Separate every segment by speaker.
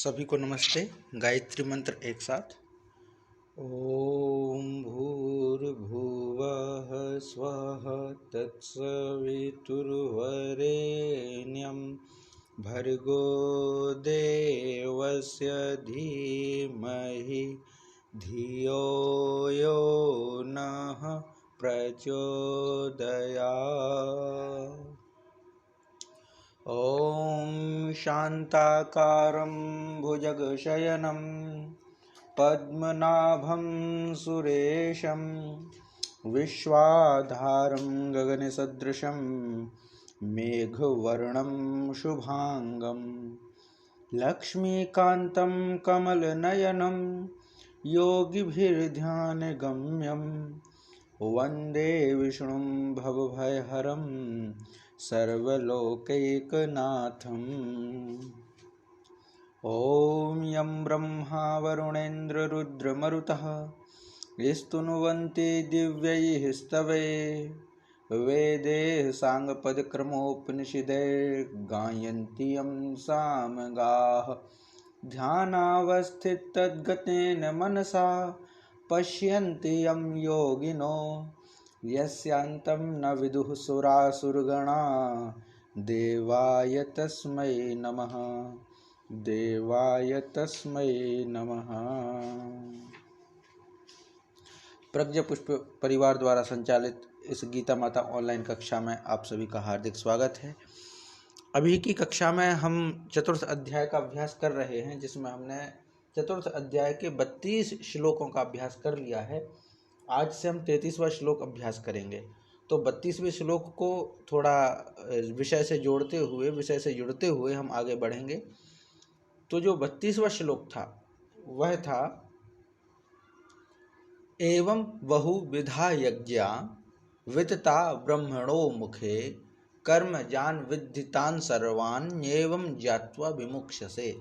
Speaker 1: सभी को नमस्ते। गायत्री मंत्र एक साथ। ओम भूर्भुवः स्वः तत्सवितुर्वरेण्यं भर्गो देवस्य धीमहि धियो यो नः प्रचोदयात्। ॐ शान्ताकारं भुजगशयनं पद्मनाभं सुरेशं विश्वाधारं गगनसदृशं मेघवर्णं शुभांगं लक्ष्मीकान्तं कमलनयनं योगिभिर्ध्यानगम्यं वन्दे विष्णुं भवभयहरं सर्वलोकैकनाथम्। ॐ यं ब्रह्मा वरुणेन्द्ररुद्रमरुतः स्तुनुवन्ति दिव्यैः स्तवैः वेदैः साङ्गपदक्रमोपनिषदैर्गायन्ति यं सामगाः ध्यानावस्थिततद्गतेन मनसा पश्यन्ति यं योगिनो यस्यान्तं न विदुः सुरासुरगणा देवाय तस्मै नमः। देवाय तस्मै नमः। प्रज्ञा पुष्प परिवार द्वारा संचालित इस गीता माता ऑनलाइन कक्षा में आप सभी का हार्दिक स्वागत है। अभी की कक्षा में हम चतुर्थ अध्याय का अभ्यास कर रहे हैं, जिसमें हमने चतुर्थ अध्याय के 32 श्लोकों का अभ्यास कर लिया है। आज से हम 33वां श्लोक अभ्यास करेंगे। तो 32वें श्लोक को थोड़ा विषय से जुड़ते हुए हम आगे बढ़ेंगे। तो जो 32वां श्लोक था वह था एवं बहुविधा यज्ञा वितता ब्रह्मणो मुखे कर्म जान विद्धितान सर्वान् एवं ज्ञात्वा विमुक्षसे।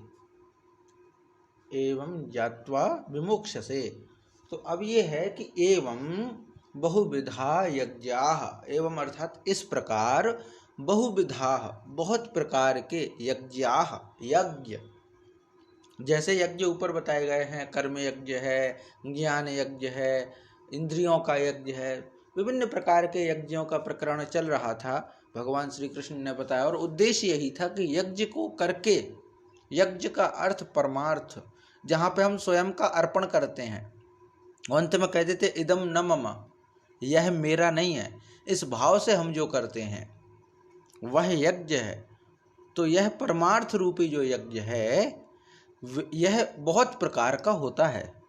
Speaker 1: एवं ज्ञात्वा विमुक्षसे। तो अब ये है कि एवं बहुविधा यज्ञाः, एवं अर्थात इस प्रकार, बहुविधा बहुत प्रकार के यज्ञाः यज्ञ, जैसे यज्ञ ऊपर बताए गए हैं, कर्म यज्ञ है, ज्ञान यज्ञ है, इंद्रियों का यज्ञ है, विभिन्न प्रकार के यज्ञों का प्रकरण चल रहा था। भगवान श्री कृष्ण ने बताया और उद्देश्य यही था कि यज्ञ को करके, यज्ञ का अर्थ परमार्थ, जहाँ पे हम स्वयं का अर्पण करते हैं, अंत में कह देते इदम न मम, यह मेरा नहीं है, इस भाव से हम जो करते हैं वह यज्ञ है। तो यह परमार्थ रूपी जो यज्ञ है यह बहुत प्रकार का होता है।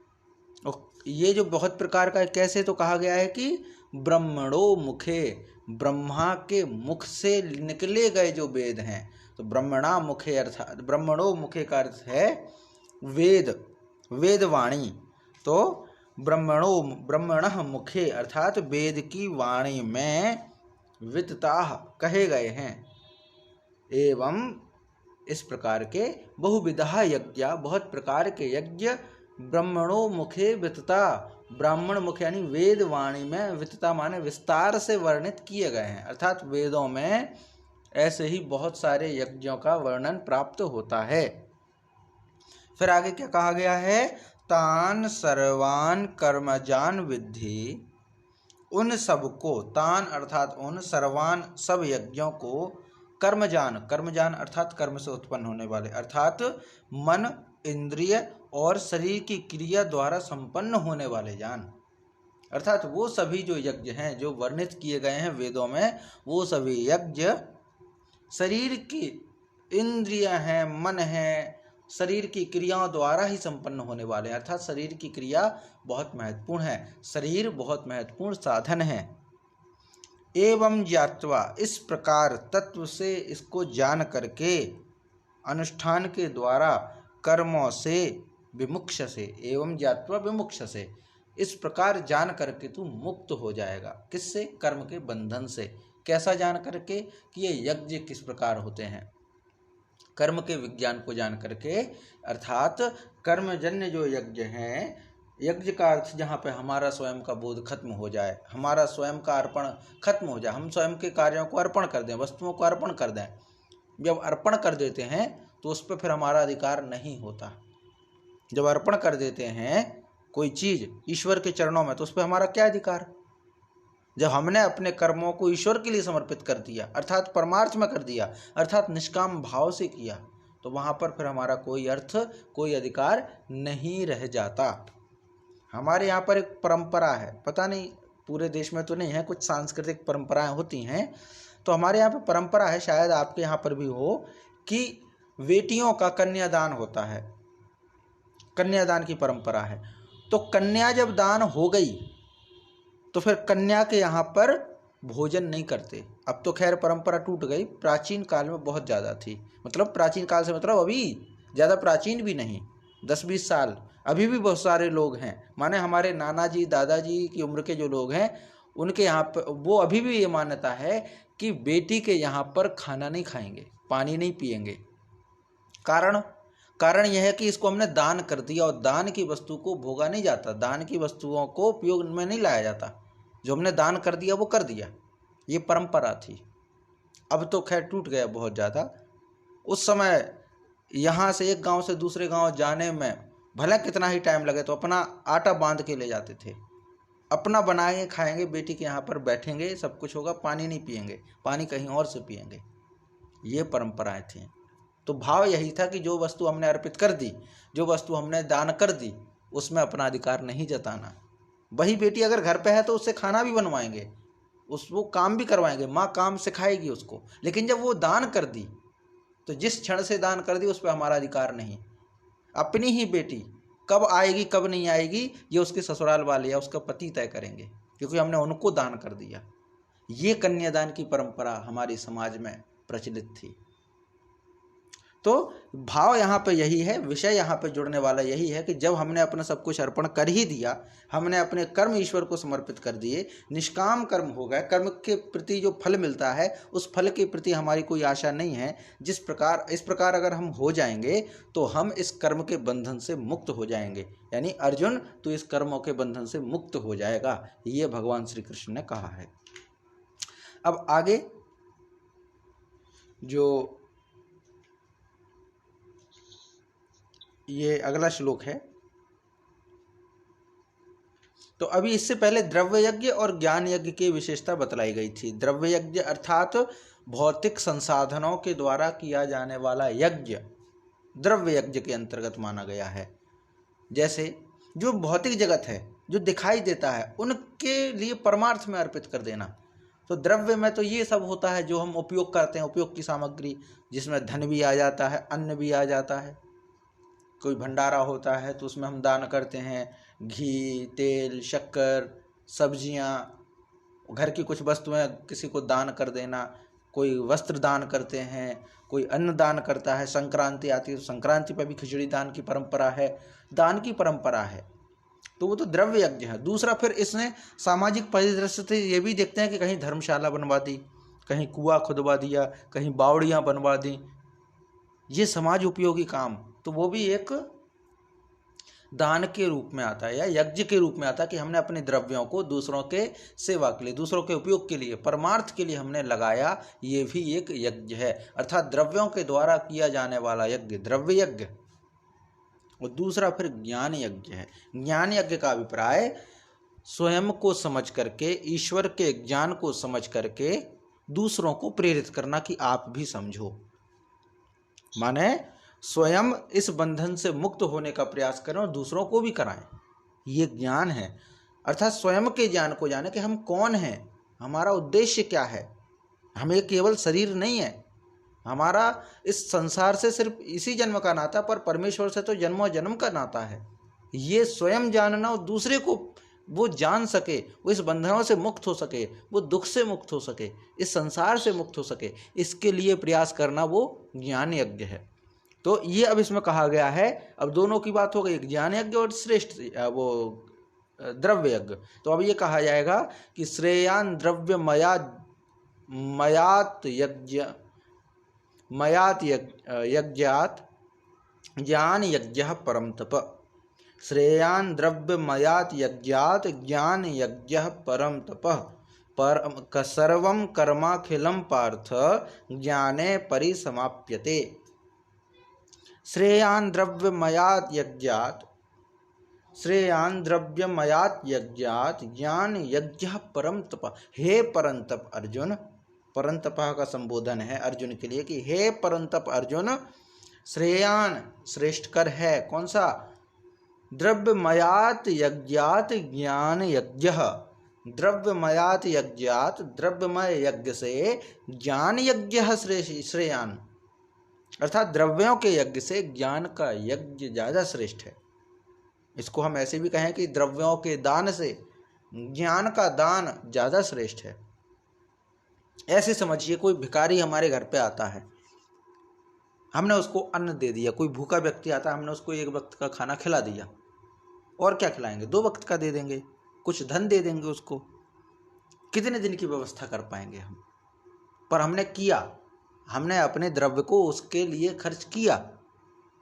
Speaker 1: और ये जो बहुत प्रकार का कैसे, तो कहा गया है कि ब्रह्मणो मुखे, ब्रह्मा के मुख से निकले गए जो वेद हैं। तो ब्रह्मणा मुखे अर्थात ब्रह्मणो मुखे का अर्थ है वेद, वेदवाणी। तो ब्रह्मणः मुखे अर्थात वेद की वाणी में वितताः कहे गए हैं। एवं इस प्रकार के बहुविधा यज्ञ, बहुत प्रकार के यज्ञ, ब्रह्मणो मुखे वितता, ब्राह्मण मुख यानी वेद वाणी में, वितता माने विस्तार से वर्णित किए गए हैं। अर्थात वेदों में ऐसे ही बहुत सारे यज्ञों का वर्णन प्राप्त होता है। फिर आगे क्या कहा गया है, तान सर्वान कर्मजान विद्धि, उन सबको, तान अर्थात उन, सर्वान सब यज्ञों को, कर्मजान, कर्मजान अर्थात कर्म से उत्पन्न होने वाले, अर्थात मन, इंद्रिय और शरीर की क्रिया द्वारा संपन्न होने वाले जान। अर्थात वो सभी जो यज्ञ हैं जो वर्णित किए गए हैं वेदों में, वो सभी यज्ञ शरीर की इंद्रियां हैं, मन है, शरीर की क्रियाओं द्वारा ही संपन्न होने वाले हैं। अर्थात शरीर की क्रिया बहुत महत्वपूर्ण है, शरीर बहुत महत्वपूर्ण साधन है। एवं ज्ञात्वा, इस प्रकार तत्व से इसको जान करके, अनुष्ठान के द्वारा, कर्मों से, विमुक्षसे, एवं ज्ञात्वा विमुक्षसे, इस प्रकार जान करके तू मुक्त हो जाएगा। किससे? कर्म के बंधन से। कैसा जान करके? कि ये यज्ञ किस प्रकार होते हैं, कर्म के विज्ञान को जान करके। अर्थात कर्मजन्य जो यज्ञ हैं, यज्ञ का अर्थ जहाँ पे हमारा स्वयं का बोध खत्म हो जाए, हमारा स्वयं का अर्पण खत्म हो जाए, हम स्वयं के कार्यों को अर्पण कर दें, वस्तुओं को अर्पण कर दें। जब अर्पण कर देते हैं तो उस पर फिर हमारा अधिकार नहीं होता। जब अर्पण कर देते हैं कोई चीज ईश्वर के चरणों में तो उस पर हमारा क्या अधिकार। जब हमने अपने कर्मों को ईश्वर के लिए समर्पित कर दिया अर्थात परमार्थ में कर दिया अर्थात निष्काम भाव से किया, तो वहां पर फिर हमारा कोई अर्थ कोई अधिकार नहीं रह जाता। हमारे यहाँ पर एक परंपरा है, पता नहीं पूरे देश में तो नहीं है, कुछ सांस्कृतिक परंपराएं होती हैं। तो हमारे यहाँ पर परंपरा है, शायद आपके यहाँ पर भी हो, कि बेटियों का कन्यादान होता है, कन्यादान की परंपरा है। तो कन्या जब दान हो गई तो फिर कन्या के यहाँ पर भोजन नहीं करते। अब तो खैर परंपरा टूट गई, प्राचीन काल में बहुत ज़्यादा थी। मतलब प्राचीन काल से मतलब अभी ज़्यादा प्राचीन भी नहीं, 10-20 साल, अभी भी बहुत सारे लोग हैं, माने हमारे नाना जी दादाजी की उम्र के जो लोग हैं उनके यहाँ पर वो अभी भी ये मान्यता है कि बेटी के यहाँ पर खाना नहीं खाएंगे, पानी नहीं पिएंगे। कारण यह है कि इसको हमने दान कर दिया और दान की वस्तु को भोगा नहीं जाता, दान की वस्तुओं को उपयोग में नहीं लाया जाता। जो हमने दान कर दिया वो कर दिया, ये परंपरा थी। अब तो खैर टूट गया बहुत ज़्यादा। उस समय यहाँ से एक गांव से दूसरे गांव जाने में भले कितना ही टाइम लगे तो अपना आटा बांध के ले जाते थे, अपना बनाएंगे खाएंगे, बेटी के यहाँ पर बैठेंगे, सब कुछ होगा, पानी नहीं पिएंगे, पानी कहीं और से पिएंगे, ये परंपराएं थीं। तो भाव यही था कि जो वस्तु हमने अर्पित कर दी, जो वस्तु हमने दान कर दी, उसमें अपना अधिकार नहीं जताना। वही बेटी अगर घर पे है तो उससे खाना भी बनवाएंगे, वो काम भी करवाएंगे, माँ काम सिखाएगी उसको। लेकिन जब वो दान कर दी तो जिस क्षण से दान कर दी उस पर हमारा अधिकार नहीं। अपनी ही बेटी कब आएगी कब नहीं आएगी ये उसके ससुराल वाले या उसका पति तय करेंगे, क्योंकि हमने उनको दान कर दिया। ये कन्यादान की परंपरा हमारे समाज में प्रचलित थी। तो भाव यहाँ पे यही है, विषय यहाँ पे जुड़ने वाला यही है कि जब हमने अपना सब कुछ अर्पण कर ही दिया, हमने अपने कर्म ईश्वर को समर्पित कर दिए, निष्काम कर्म हो गए, कर्म के प्रति जो फल मिलता है उस फल के प्रति हमारी कोई आशा नहीं है। इस प्रकार अगर हम हो जाएंगे तो हम इस कर्म के बंधन से मुक्त हो जाएंगे। यानी अर्जुन तो इस कर्मों के बंधन से मुक्त हो जाएगा, ये भगवान श्री कृष्ण ने कहा है। अब आगे जो ये अगला श्लोक है, तो अभी इससे पहले द्रव्य यज्ञ और ज्ञान यज्ञ की विशेषता बतलाई गई थी। द्रव्य यज्ञ अर्थात भौतिक संसाधनों के द्वारा किया जाने वाला यज्ञ द्रव्य यज्ञ के अंतर्गत माना गया है। जैसे जो भौतिक जगत है, जो दिखाई देता है, उनके लिए परमार्थ में अर्पित कर देना। तो द्रव्य में तो ये सब होता है जो हम उपयोग करते हैं, उपयोग की सामग्री, जिसमें धन भी आ जाता है, अन्न भी आ जाता है। कोई भंडारा होता है तो उसमें हम दान करते हैं, घी, तेल, शक्कर, सब्जियां, घर की कुछ वस्तुएं किसी को दान कर देना, कोई वस्त्र दान करते हैं, कोई अन्न दान करता है। संक्रांति आती है तो संक्रांति पर भी खिचड़ी दान की परंपरा है, दान की परंपरा है। तो वो तो द्रव्य यज्ञ है। दूसरा फिर इसने सामाजिक परिदृश्य से ये भी देखते हैं कि कहीं धर्मशाला बनवा दी, कहीं कुआं खुदवा दिया, कहीं बावड़ियाँ बनवा दी, ये समाज उपयोगी काम, तो वो भी एक दान के रूप में आता है या यज्ञ के रूप में आता है कि हमने अपने द्रव्यों को दूसरों के सेवा के लिए, दूसरों के उपयोग के लिए, परमार्थ के लिए हमने लगाया, ये भी एक यज्ञ है। अर्थात द्रव्यों के द्वारा किया जाने वाला यज्ञ द्रव्य यज्ञ। और दूसरा फिर ज्ञान यज्ञ है। ज्ञान यज्ञ का अभिप्राय स्वयं को समझ करके, ईश्वर के ज्ञान को समझ करके दूसरों को प्रेरित करना कि आप भी समझो, माने स्वयं इस बंधन से मुक्त होने का प्रयास करें और दूसरों को भी कराएं, ये ज्ञान है। अर्थात स्वयं के ज्ञान को जाने कि हम कौन हैं, हमारा उद्देश्य क्या है। हमें केवल शरीर नहीं है, हमारा इस संसार से सिर्फ इसी जन्म का नाता, पर परमेश्वर से तो जन्मों जन्म का नाता है। ये स्वयं जानना और दूसरे को वो जान सके, वो इस बंधनों से मुक्त हो सके, वो दुख से मुक्त हो सके, इस संसार से मुक्त हो सके, इसके लिए प्रयास करना वो ज्ञान यज्ञ है। तो ये अब इसमें कहा गया है। अब दोनों की बात हो गई, ज्ञान यज्ञ और श्रेष्ठ वो द्रव्य यज्ञ। तो अब ये कहा जाएगा कि श्रेयान द्रव्य मयात यज्ञात ज्ञान यज्ञ परम तप। श्रेयान द्रव्य मयात यज्ञात ज्ञान यज्ञ परम तप सर्वं कर्माखिलं पार्थ ज्ञाने परिसमाप्यते। श्रेयान् द्रव्यमयात् यज्ञात्, श्रेयान् द्रव्यमयात् यज्ञात् ज्ञान यज्ञ परम तप। हे परंतप अर्जुन, परंतपा का संबोधन है अर्जुन के लिए कि हे परंतप अर्जुन, श्रेयान श्रेष्ठकर है कौन सा, द्रव्यमयात् यज्ञात् ज्ञान यज्ञ, द्रव्यमयात् यज्ञात् द्रव्यमय यज्ञ से ज्ञान यज्ञ श्रेयान, अर्थात द्रव्यों के यज्ञ से ज्ञान का यज्ञ ज्यादा श्रेष्ठ है। इसको हम ऐसे भी कहें कि द्रव्यों के दान से ज्ञान का दान ज्यादा श्रेष्ठ है। ऐसे समझिए कोई भिखारी हमारे घर पे आता है, हमने उसको अन्न दे दिया। कोई भूखा व्यक्ति आता है, हमने उसको एक वक्त का खाना खिला दिया, और क्या खिलाएंगे, 2 वक्त का दे देंगे, कुछ धन दे देंगे उसको, कितने दिन की व्यवस्था कर पाएंगे हम। पर हमने किया, हमने अपने द्रव्य को उसके लिए खर्च किया,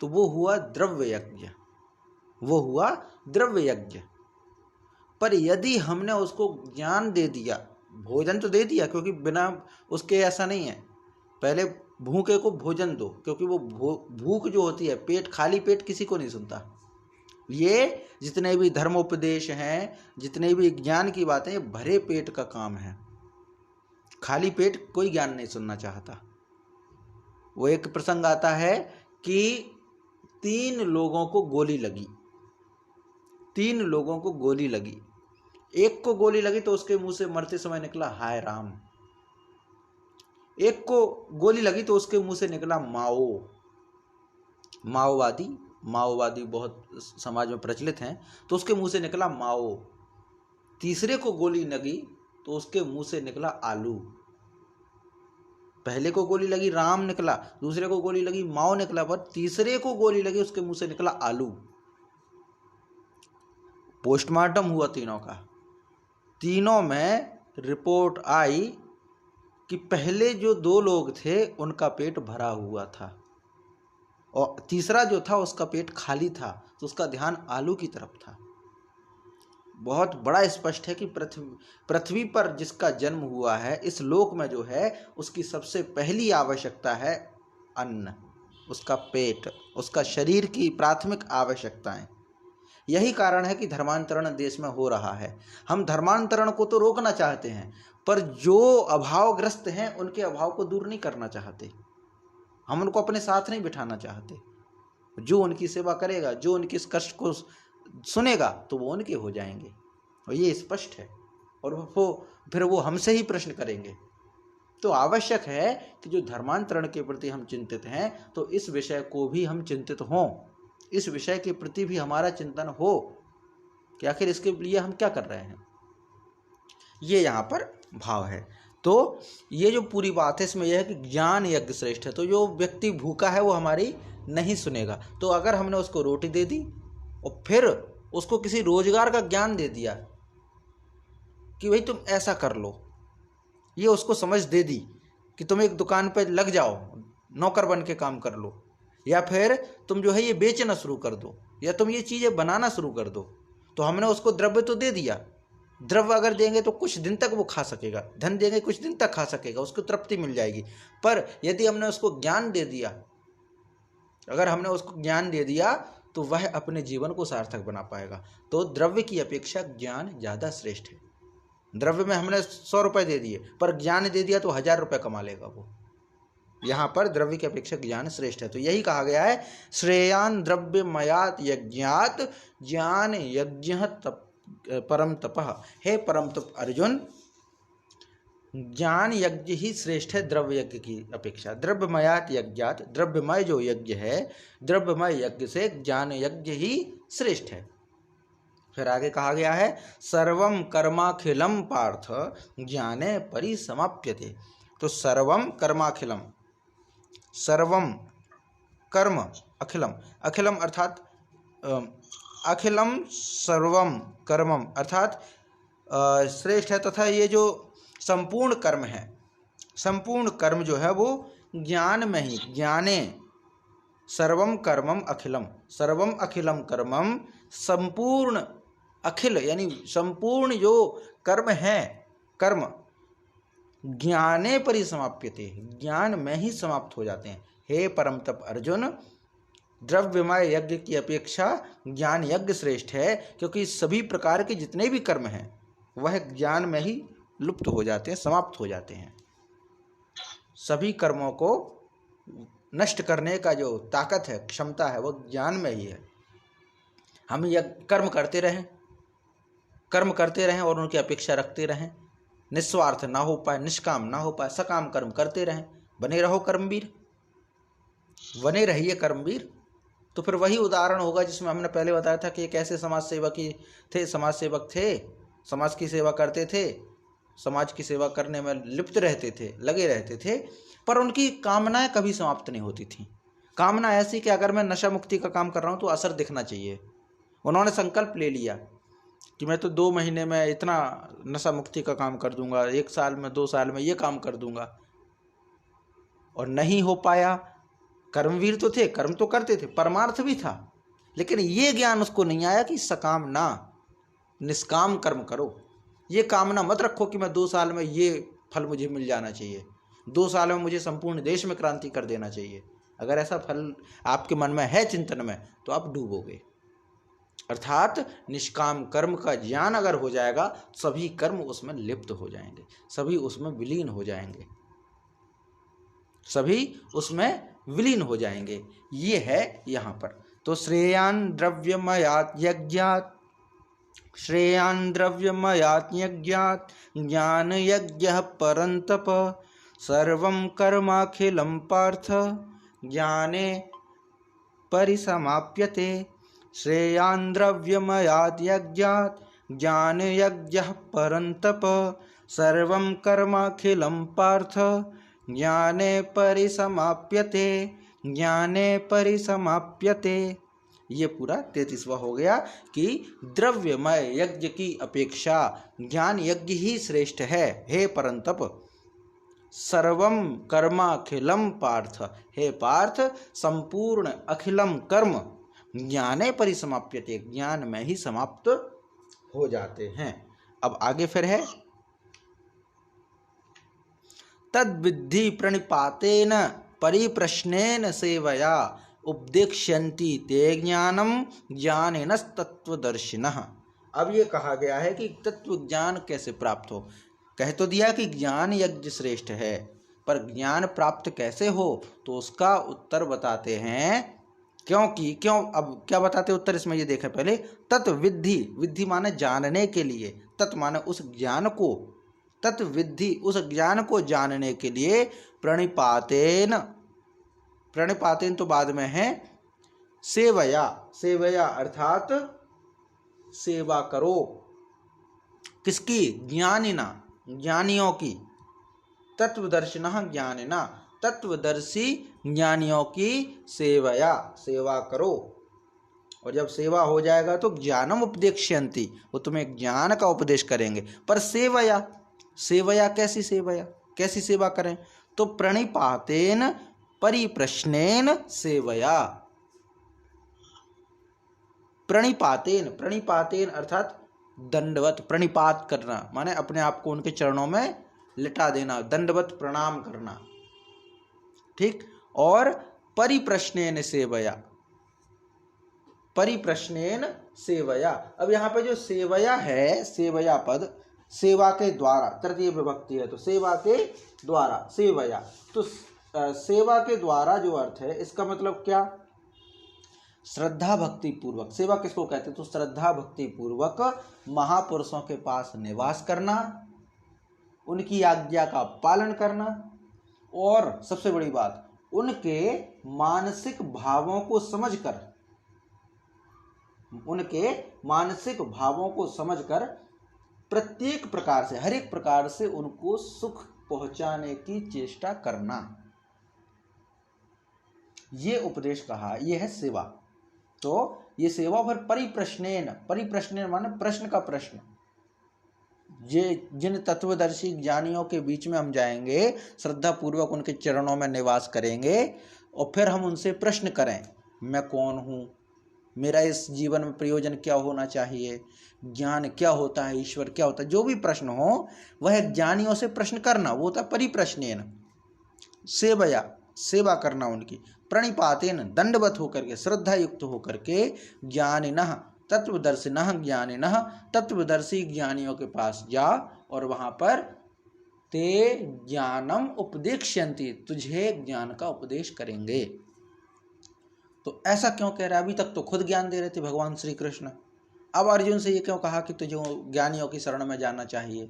Speaker 1: तो वो हुआ द्रव्य यज्ञ, वो हुआ द्रव्य यज्ञ। पर यदि हमने उसको ज्ञान दे दिया, भोजन तो दे दिया, क्योंकि बिना उसके ऐसा नहीं है, पहले भूखे को भोजन दो, क्योंकि वो भूख जो होती है, पेट खाली पेट किसी को नहीं सुनता। ये जितने भी धर्मोपदेश हैं, जितने भी ज्ञान की बातें, ये भरे पेट का काम है। खाली पेट कोई ज्ञान नहीं सुनना चाहता। वो एक प्रसंग आता है कि 3 लोगों को गोली लगी, 3 लोगों को गोली लगी। एक को गोली लगी तो उसके मुंह से मरते समय निकला हाय राम, एक को गोली लगी तो उसके मुंह से निकला माओ, माओवादी बहुत समाज में प्रचलित हैं, तो उसके मुंह से निकला माओ। तीसरे को गोली लगी तो उसके मुंह से निकला आलू। पहले को गोली लगी राम निकला, दूसरे को गोली लगी माओ निकला, पर तीसरे को गोली लगी उसके मुंह से निकला आलू। पोस्टमार्टम हुआ तीनों का, तीनों में रिपोर्ट आई कि पहले जो 2 लोग थे उनका पेट भरा हुआ था, और तीसरा जो था उसका पेट खाली था, तो उसका ध्यान आलू की तरफ था। बहुत बड़ा स्पष्ट है कि पृथ्वी पर जिसका जन्म हुआ है, इस लोक में जो है, उसकी सबसे पहली आवश्यकता है अन्न, उसका पेट, उसका शरीर की प्राथमिक आवश्यकताएं। यही कारण है कि धर्मांतरण देश में हो रहा है। हम धर्मांतरण को तो रोकना चाहते हैं, पर जो अभावग्रस्त हैं उनके अभाव को दूर नहीं करना चाहते। हम उनको अपने साथ नहीं बिठाना चाहते। जो उनकी सेवा करेगा, जो उनके इस कष्ट को सुनेगा, तो वो उनके हो जाएंगे, और ये स्पष्ट है। और फिर वो हमसे ही प्रश्न करेंगे। तो आवश्यक है कि जो धर्मांतरण के प्रति हम चिंतित हैं, तो इस विषय को भी हम चिंतित हों, इस विषय के प्रति भी हमारा चिंतन हो कि आखिर इसके लिए हम क्या कर रहे हैं। ये यहाँ पर भाव है। तो ये जो पूरी बात है, इसमें यह है कि ज्ञान यज्ञ श्रेष्ठ है। तो जो व्यक्ति भूखा है वो हमारी नहीं सुनेगा। तो अगर हमने उसको रोटी दे दी और फिर उसको किसी रोजगार का ज्ञान दे दिया कि भाई तुम ऐसा कर लो, ये उसको समझ दे दी कि तुम एक दुकान पर लग जाओ, नौकर बन के काम कर लो, या फिर तुम जो है ये बेचना शुरू कर दो, या तुम ये चीज़ें बनाना शुरू कर दो, तो हमने उसको द्रव्य तो दे दिया। द्रव्य अगर देंगे तो कुछ दिन तक वो खा सकेगा, धन देंगे कुछ दिन तक खा सकेगा, उसको तृप्ति मिल जाएगी। पर यदि हमने उसको ज्ञान दे दिया, अगर हमने उसको ज्ञान दे दिया, तो वह अपने जीवन को सार्थक बना पाएगा। तो द्रव्य की अपेक्षा ज्ञान ज़्यादा श्रेष्ठ है। द्रव्य में हमने 100 रुपये दे दिए, पर ज्ञान दे दिया तो 1000 रुपये कमा लेगा वो। यहाँ पर द्रव्य की अपेक्षा ज्ञान श्रेष्ठ है। तो यही कहा गया है, श्रेयान द्रव्यमयात् यज्ञात् ज्ञान यज्ञ परम तपः। हे परम तप अर्जुन, ज्ञान यज्ञ ही श्रेष्ठ है द्रव्य यज्ञ की अपेक्षा। द्रव्यमयात् यज्ञात्, द्रव्यमय जो यज्ञ है, द्रव्यमय यज्ञ से ज्ञान यज्ञ ही श्रेष्ठ है। फिर आगे कहा गया है, सर्वम कर्माखिलम पार्थ ज्ञाने परिसमाप्यते। तो सर्वम कर्माखिलम, सर्वम कर्म अखिलम, अखिलम अर्थात अखिलम सर्वम कर्मम अर्थात श्रेष्ठ है, तथा ये जो संपूर्ण कर्म है, संपूर्ण कर्म जो है वो ज्ञान में ही, ज्ञाने सर्वम कर्मम अखिलम, सर्वम अखिलम कर्मम, संपूर्ण अखिल यानी संपूर्ण जो कर्म है, कर्म ज्ञाने परिसमाप्यते, ज्ञान में ही समाप्त हो जाते हैं। हे परम तप अर्जुन, द्रव्यमय यज्ञ की अपेक्षा ज्ञान यज्ञ श्रेष्ठ है, क्योंकि सभी प्रकार के जितने भी कर्म हैं वह ज्ञान में ही लुप्त हो जाते हैं, समाप्त हो जाते हैं। सभी कर्मों को नष्ट करने का जो ताकत है, क्षमता है, वो ज्ञान में ही है। हम यह कर्म करते रहें और उनकी अपेक्षा रखते रहें, निस्वार्थ ना हो पाए, निष्काम ना हो पाए, सकाम कर्म करते रहें, बने रहो कर्मवीर, बने रहिए कर्मवीर। तो फिर वही उदाहरण होगा जिसमें हमने पहले बताया था कि एक ऐसे समाज सेवक थे, समाज की सेवा करते थे, समाज की सेवा करने में लिप्त रहते थे, लगे रहते थे, पर उनकी कामनाएं कभी समाप्त नहीं होती थी। कामना ऐसी कि अगर मैं नशा मुक्ति का काम कर रहा हूँ तो असर दिखना चाहिए। उन्होंने संकल्प ले लिया कि मैं तो 2 महीने में इतना नशा मुक्ति का काम कर दूंगा, 1 साल में 2 साल में ये काम कर दूंगा, और नहीं हो पाया। कर्मवीर तो थे, कर्म तो करते थे, परमार्थ भी था, लेकिन ये ज्ञान उसको नहीं आया कि सकाम ना निष्काम कर्म करो। ये कामना मत रखो कि मैं 2 साल में ये फल मुझे मिल जाना चाहिए, 2 साल में मुझे संपूर्ण देश में क्रांति कर देना चाहिए। अगर ऐसा फल आपके मन में है, चिंतन में, तो आप डूबोगे। अर्थात निष्काम कर्म का ज्ञान अगर हो जाएगा, सभी कर्म उसमें लिप्त हो जाएंगे, सभी उसमें विलीन हो जाएंगे, सभी उसमें विलीन हो जाएंगे। ये है यहाँ पर। तो श्रेयान द्रव्यमयात् यज्ञात्, श्रेयान द्रव्यमयात् यज्ञात् ज्ञान यज्ञः परन्तप सर्वं कर्माखिलं पार्थ ज्ञाने परिसमाप्यते। श्रेयान् द्रव्यमयात् यज्ञात् ज्ञान यज्ञः परन्तप सर्वं कर्माखिलं पार्थ ज्ञाने परिसमाप्यते, ज्ञाने परिसमाप्यते। ये पूरा 33वां हो गया कि द्रव्यमय यज्ञ की अपेक्षा ज्ञान यज्ञ ही श्रेष्ठ है। हे परंतप, सर्वम कर्माखिलम पार्थ, हे पार्थ संपूर्ण अखिलम कर्म ज्ञाने परिसमाप्यते, ज्ञान में ही समाप्त हो जाते हैं। अब आगे फिर है तद्विद्धि प्रणिपातेन परिप्रश्नेन सेवया उपदेक्ष्यन्ति ते ज्ञानम ज्ञानिनस्तत्वदर्शिनः। अब ये कहा गया है कि तत्व ज्ञान कैसे प्राप्त हो। कह तो दिया कि ज्ञान यज्ञ श्रेष्ठ है, पर ज्ञान प्राप्त कैसे हो, तो उसका उत्तर बताते हैं। क्यों अब क्या बताते उत्तर इसमें, ये देखें पहले। तत्विद्धि, विद्धि माने जानने के लिए, तत् माने उस ज्ञान को, तत्विद्धि उस ज्ञान को जानने के लिए, प्रणिपातेन, प्रणिपातेन तो बाद में है, सेवया, सेवया अर्थात सेवा करो। किसकी? ज्ञानिना, ज्ञानियों की। तत्वदर्शिनः ज्ञानिना, तत्वदर्शी ज्ञानियों की सेवया, सेवा करो। और जब सेवा हो जाएगा तो ज्ञानम उपदेक्ष्यन्ति, वो तुम्हें ज्ञान का उपदेश करेंगे। पर सेवया, सेवया कैसी सेवया, कैसी सेवा करें? तो प्रणिपातेन परिप्रश्नेन सेवया। प्रणिपातेन, प्रणिपातेन अर्थात दंडवत, प्रणिपात करना माने अपने आप को उनके चरणों में लिटा देना, दंडवत प्रणाम करना, ठीक। और परिप्रश्नेन सेवया, परिप्रश्नेन सेवया। अब यहाँ पे जो सेवया है, सेवया पद सेवा के द्वारा, तृतीय विभक्ति है, तो सेवा के द्वारा, सेवया। तो सेवा के द्वारा जो अर्थ है, इसका मतलब क्या? श्रद्धा भक्ति पूर्वक। सेवा किसको कहते हैं? तो श्रद्धा भक्ति पूर्वक महापुरुषों के पास निवास करना, उनकी आज्ञा का पालन करना, और सबसे बड़ी बात, उनके मानसिक भावों को समझकर, उनके मानसिक भावों को समझकर प्रत्येक प्रकार से, हर एक प्रकार से उनको सुख पहुंचाने की चेष्टा करना, ये उपदेश कहा, ये है सेवा। तो ये सेवा पर परिप्रश्नेन, परिप्रश्नेन माने प्रश्न का प्रश्न। ये जिन तत्वदर्शी ज्ञानियों के बीच में हम जाएंगे, श्रद्धा पूर्वक उनके चरणों में निवास करेंगे, और फिर हम उनसे प्रश्न करें, मैं कौन हूँ, मेरा इस जीवन में प्रयोजन क्या होना चाहिए, ज्ञान क्या होता है, ईश्वर क्या होता है, जो भी प्रश्न हो वह ज्ञानियों से प्रश्न करना, वो होता परिप्रश्नेन। सेवया, सेवा करना उनकी। प्रणिपातेन दंडवत होकर के, श्रद्धा युक्त होकर के, ज्ञानिनः तत्वदर्शिनः ज्ञानिनः तत्वदर्शी ज्ञानियों के पास जा और वहां पर ते ज्ञानम उपदेक्ष्यन्ति, तुझे ज्ञान का उपदेश करेंगे। तो ऐसा क्यों कह रहा है? अभी तक तो खुद ज्ञान दे रहे थे भगवान श्री कृष्ण, अब अर्जुन से ये क्यों कहा कि तुझे ज्ञानियों की शरण में जाना चाहिए?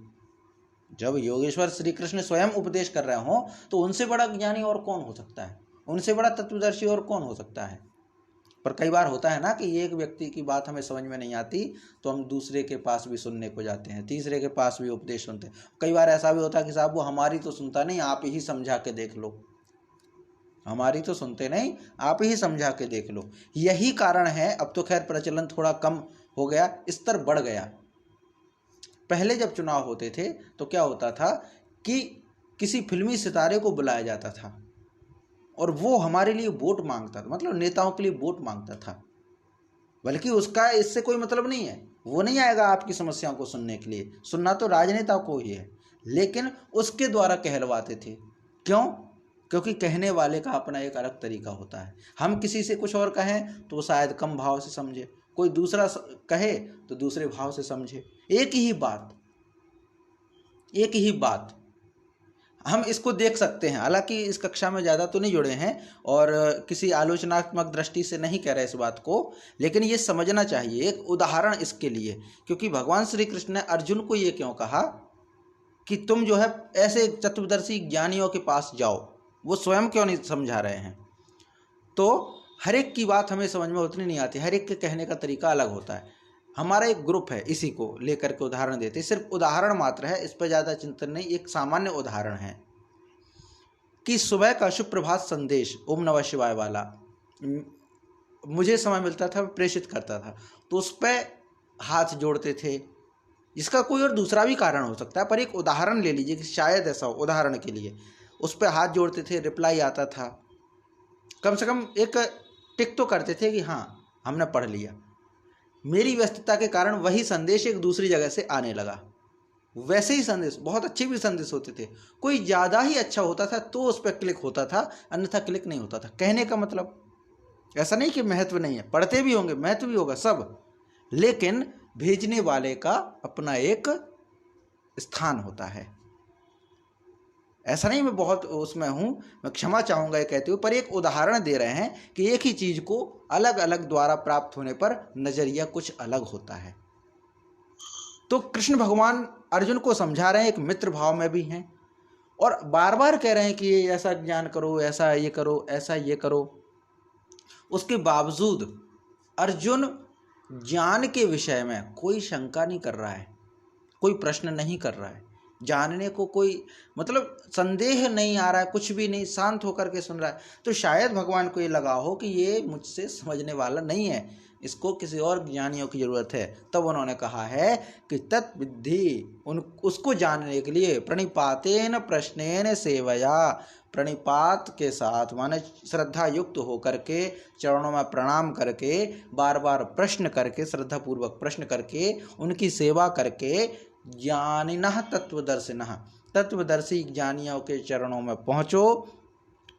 Speaker 1: जब योगेश्वर श्री कृष्ण स्वयं उपदेश कर रहे हो तो उनसे बड़ा ज्ञानी और कौन हो सकता है, उनसे बड़ा तत्वदर्शी और कौन हो सकता है। पर कई बार होता है ना कि एक व्यक्ति की बात हमें समझ में नहीं आती तो हम दूसरे के पास भी सुनने को जाते हैं, तीसरे के पास भी उपदेश सुनते हैं। कई बार ऐसा भी होता है कि साहब वो हमारी तो सुनता नहीं, आप ही समझा के देख लो, हमारी तो सुनते नहीं, आप ही समझा के देख लो। यही कारण है, अब तो खैर प्रचलन थोड़ा कम हो गया, स्तर बढ़ गया। पहले जब चुनाव होते थे तो क्या होता था कि किसी फिल्मी सितारे को बुलाया जाता था और वो हमारे लिए वोट मांगता था, मतलब नेताओं के लिए वोट मांगता था, बल्कि उसका इससे कोई मतलब नहीं है, वो नहीं आएगा आपकी समस्याओं को सुनने के लिए, सुनना तो राजनेता को ही है, लेकिन उसके द्वारा कहलवाते थे। क्यों? क्योंकि कहने वाले का अपना एक अलग तरीका होता है। हम किसी से कुछ और कहें तो वो शायद कम भाव से समझे, कोई दूसरा कहे तो दूसरे भाव से समझे। एक ही बात हम इसको देख सकते हैं। हालांकि इस कक्षा में ज़्यादा तो नहीं जुड़े हैं और किसी आलोचनात्मक दृष्टि से नहीं कह रहे इस बात को, लेकिन ये समझना चाहिए एक उदाहरण इसके लिए। क्योंकि भगवान श्री कृष्ण ने अर्जुन को ये क्यों कहा कि तुम जो है ऐसे चतुर्दर्शी ज्ञानियों के पास जाओ, वो स्वयं क्यों नहीं समझा रहे हैं? तो हर एक की बात हमें समझ में उतनी नहीं आती, हर एक के कहने का तरीका अलग होता है। हमारा एक ग्रुप है, इसी को लेकर के उदाहरण देते, सिर्फ उदाहरण मात्र है, इस पर ज़्यादा चिंतन नहीं, एक सामान्य उदाहरण है कि सुबह का सुप्रभात संदेश ओम नमः शिवाय वाला मुझे समय मिलता था, प्रेषित करता था, तो उस पर हाथ जोड़ते थे। इसका कोई और दूसरा भी कारण हो सकता है, पर एक उदाहरण ले लीजिए कि शायद ऐसा हो, उदाहरण के लिए उस पर हाथ जोड़ते थे, रिप्लाई आता था, कम से कम एक टिक तो करते थे कि हाँ हमने पढ़ लिया। मेरी व्यस्तता के कारण वही संदेश एक दूसरी जगह से आने लगा। वैसे ही संदेश, बहुत अच्छे भी संदेश होते थे, कोई ज़्यादा ही अच्छा होता था तो उस पर क्लिक होता था, अन्यथा क्लिक नहीं होता था। कहने का मतलब ऐसा नहीं कि महत्व नहीं है, पढ़ते भी होंगे, महत्व भी होगा सब, लेकिन भेजने वाले का अपना एक स्थान होता है। ऐसा नहीं मैं बहुत उसमें हूँ, मैं क्षमा चाहूँगा ये कहते हुए, पर एक उदाहरण दे रहे हैं कि एक ही चीज़ को अलग अलग द्वारा प्राप्त होने पर नज़रिया कुछ अलग होता है। तो कृष्ण भगवान अर्जुन को समझा रहे हैं, एक मित्र भाव में भी हैं और बार बार कह रहे हैं कि ये ऐसा ज्ञान करो, ऐसा ये करो, ऐसा ये करो। उसके बावजूद अर्जुन ज्ञान के विषय में कोई शंका नहीं कर रहा है, कोई प्रश्न नहीं कर रहा है, जानने को कोई मतलब संदेह नहीं आ रहा है, कुछ भी नहीं, शांत होकर के सुन रहा है। तो शायद भगवान को ये लगा हो कि ये मुझसे समझने वाला नहीं है, इसको किसी और ज्ञानियों की ज़रूरत है। तब उन्होंने कहा है कि तत्विद्धि, उसको जानने के लिए प्रणिपातेन प्रश्नेन सेवया, प्रणिपात के साथ माने श्रद्धा युक्त होकर के, चरणों में प्रणाम करके, बार बार प्रश्न करके, श्रद्धापूर्वक प्रश्न करके, उनकी सेवा करके, ज्ञानिनः तत्वदर्शिनः, तत्वदर्शी ज्ञानियों के चरणों में पहुँचो,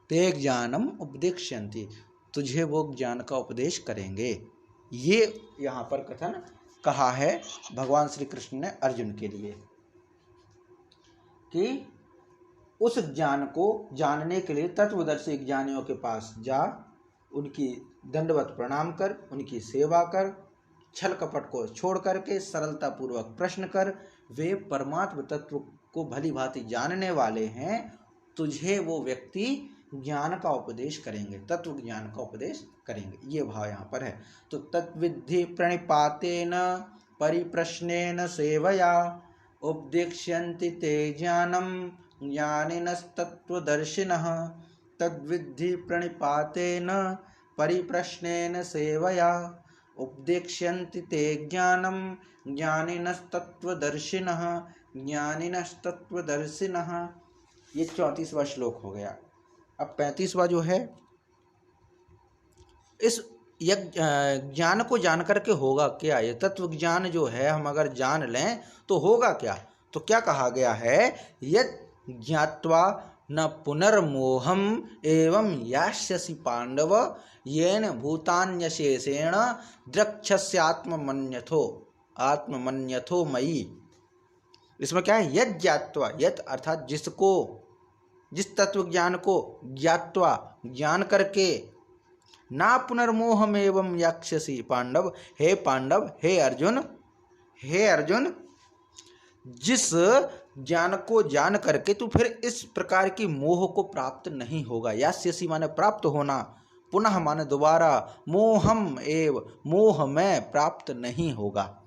Speaker 1: ते ज्ञानम उपदेक्ष्यन्ति, तुझे वो ज्ञान का उपदेश करेंगे। ये यहाँ पर कथन कहा है भगवान श्री कृष्ण ने अर्जुन के लिए कि उस ज्ञान को जानने के लिए तत्वदर्शी ज्ञानियों के पास जा, उनकी दंडवत प्रणाम कर, उनकी सेवा कर, छल कपट को छोड़ करके सरलता पूर्वक प्रश्न कर, वे परमात्म तत्व को भली भांति जानने वाले हैं, तुझे वो व्यक्ति ज्ञान का उपदेश करेंगे, तत्व ज्ञान का उपदेश करेंगे। ये भाव यहाँ पर है। तो तत्विद्धि प्रणिपातेन परिप्रश्नेन सेवया उपदेक्ष्यन्ति ते ज्ञानम ज्ञानिनस्तत्वदर्शिनः, तद्विद्धि प्रणिपातेन परिप्रश्नेन सेवया उपदेक्ष्यन्ति ते ज्ञानम ज्ञानिनस्तत्वदर्शिनः, ज्ञानिनस्तत्वदर्शिनः। ये 34वां श्लोक हो गया। अब 35वां जो है, इस ज्ञान को जान करके होगा क्या? ये तत्व ज्ञान जो है हम अगर जान लें तो होगा क्या? तो क्या कहा गया है? यत् ज्ञात्वा न पुनर्मोहम एवं यास्यसि पांडव येन भूतान्यशेषेण द्रक्ष्यस्यात्ममन्यथो आत्ममन्यथो मयि। इसमें क्या है, यद ज्ञात्वा, यद अर्थात जिसको, जिस तत्व ज्ञान को ज्ञात्वा ज्ञान करके, ना पुनर्मोहम एवं यास्यसि पांडव, हे पांडव, हे अर्जुन, हे अर्जुन, जिस ज्ञान को जान करके तू फिर इस प्रकार की मोह को प्राप्त नहीं होगा। यास्यसि माने प्राप्त होना, पुनः माने दोबारा, मोहम एव मोह में प्राप्त नहीं होगा।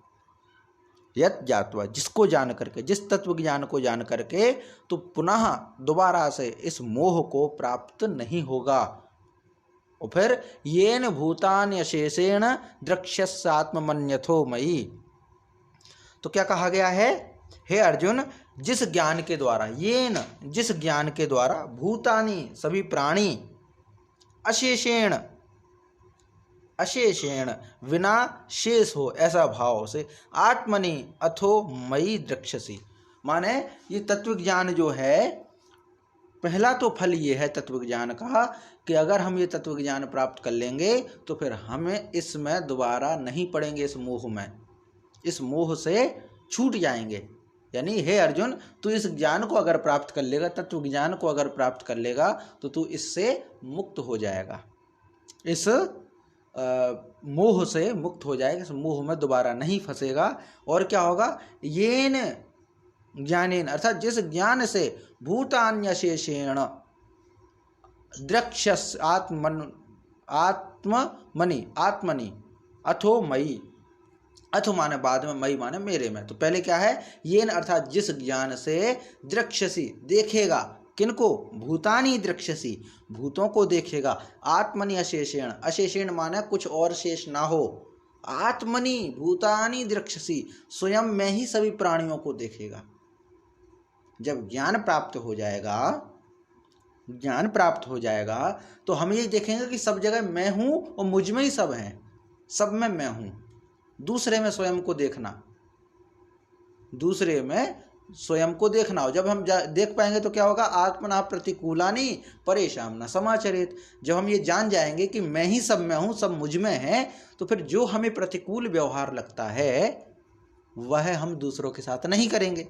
Speaker 1: यत् ज्ञात्वा जिसको जान करके, जिस तत्व ज्ञान को जान करके तो पुनः दोबारा से इस मोह को प्राप्त नहीं होगा। और फिर येन भूतानि अशेषेण द्रक्ष्यस्यात्ममन्यथो मयि। तो क्या कहा गया है, हे अर्जुन, जिस ज्ञान के द्वारा, येन जिस ज्ञान के द्वारा, भूतानि सभी प्राणी, अशेषेण अशेषेण बिना शेष हो ऐसा भाव से, आत्मनि अथो मयि द्रक्ष्यसि, माने ये तत्व ज्ञान जो है, पहला तो फल ये है तत्व ज्ञान का कि अगर हम ये तत्व ज्ञान प्राप्त कर लेंगे तो फिर हमें इसमें दोबारा नहीं पड़ेंगे, इस मोह में, इस मोह से छूट जाएंगे। यानी हे अर्जुन, तू इस ज्ञान को अगर प्राप्त कर लेगा, तत्व ज्ञान को अगर प्राप्त कर लेगा तो तू इससे मुक्त हो जाएगा, इस मोह से मुक्त हो जाएगा, इस मोह में दोबारा नहीं फंसेगा। और क्या होगा, येन ज्ञानेन अर्थात जिस ज्ञान से, भूतान्यशेषेण द्रक्ष्यस् आत्मनि अथो मयि, अथ माने बाद में, मई माने मेरे में। तो पहले क्या है, येन अर्थात जिस ज्ञान से, द्रक्ष्यसि देखेगा, किनको, भूतानि द्रक्ष्यसि भूतों को देखेगा, आत्मनि अशेषेण, अशेषेण माने कुछ और शेष ना हो, आत्मनि भूतानि द्रक्ष्यसि स्वयं में ही सभी प्राणियों को देखेगा। जब ज्ञान प्राप्त हो जाएगा, ज्ञान प्राप्त हो जाएगा तो हम ये देखेंगे कि सब जगह मैं हूं और मुझ में ही सब हैं, सब में मैं हूं। दूसरे में स्वयं को देखना, दूसरे में स्वयं को देखना हो, जब हम देख पाएंगे तो क्या होगा, आत्मना प्रतिकूलानि परेशान न समाचरित। जब हम ये जान जाएंगे कि मैं ही सब में हूँ, सब मुझ में है, तो फिर जो हमें प्रतिकूल व्यवहार लगता है वह हम दूसरों के साथ नहीं करेंगे।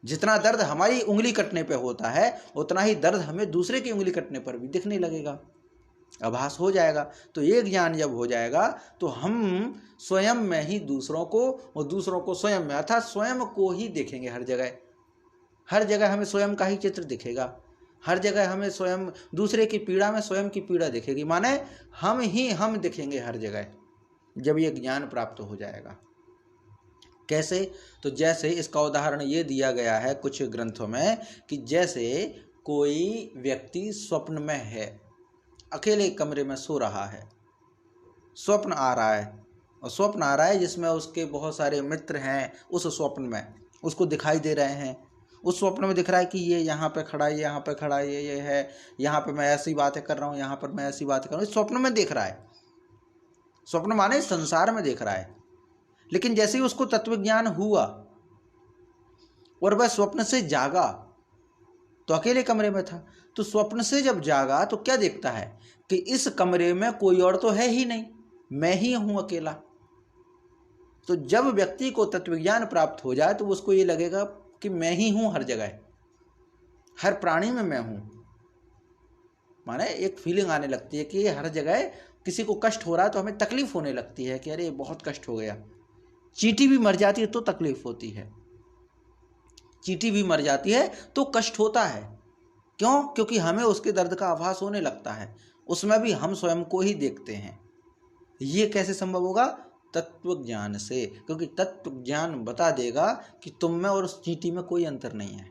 Speaker 1: जितना दर्द हमारी उंगली कटने पे होता है उतना ही दर्द हमें दूसरे की उंगली कटने पर भी दिखने लगेगा, आभास हो जाएगा। तो ये ज्ञान जब हो जाएगा तो हम स्वयं में ही दूसरों को और दूसरों को स्वयं में, अर्थात स्वयं को ही देखेंगे। हर जगह, हर जगह हमें स्वयं का ही चित्र दिखेगा, हर जगह हमें स्वयं, दूसरे की पीड़ा में स्वयं की पीड़ा दिखेगी, माने हम ही हम दिखेंगे हर जगह, जब ये ज्ञान प्राप्त हो जाएगा। कैसे, तो जैसे इसका उदाहरण ये दिया गया है कुछ ग्रंथों में कि जैसे कोई व्यक्ति स्वप्न में है, अकेले कमरे में सो रहा है, स्वप्न आ रहा है, और स्वप्न आ रहा है जिसमें उसके बहुत सारे मित्र हैं, उस स्वप्न में उसको दिखाई दे रहे हैं। उस स्वप्न में दिख रहा है कि ये यहाँ पे खड़ा है, यहाँ पे खड़ा है, ये है, यहाँ पे मैं ऐसी बातें कर रहा हूँ, यहाँ पर मैं ऐसी बातें कर रहा हूँ। स्वप्न में देख रहा है, स्वप्न माने संसार में देख रहा है। लेकिन जैसे ही उसको तत्व ज्ञान हुआ और वह स्वप्न से जागा, तो अकेले कमरे में था, तो स्वप्न से जब जागा तो क्या देखता है कि इस कमरे में कोई और तो है ही नहीं, मैं ही हूं अकेला। तो जब व्यक्ति को तत्वज्ञान प्राप्त हो जाए तो उसको ये लगेगा कि मैं ही हूं हर जगह, हर प्राणी में मैं हूं। माने एक फीलिंग आने लगती है कि हर जगह किसी को कष्ट हो रहा है तो हमें तकलीफ होने लगती है कि अरे बहुत कष्ट हो गया। चींटी भी मर जाती है तो तकलीफ होती है, चींटी भी मर जाती है तो कष्ट होता है। क्यों? क्योंकि हमें उसके दर्द का आभास होने लगता है, उसमें भी हम स्वयं को ही देखते हैं। ये कैसे संभव होगा? तत्व ज्ञान से, क्योंकि तत्व ज्ञान बता देगा कि तुम में और उस चींटी में कोई अंतर नहीं है,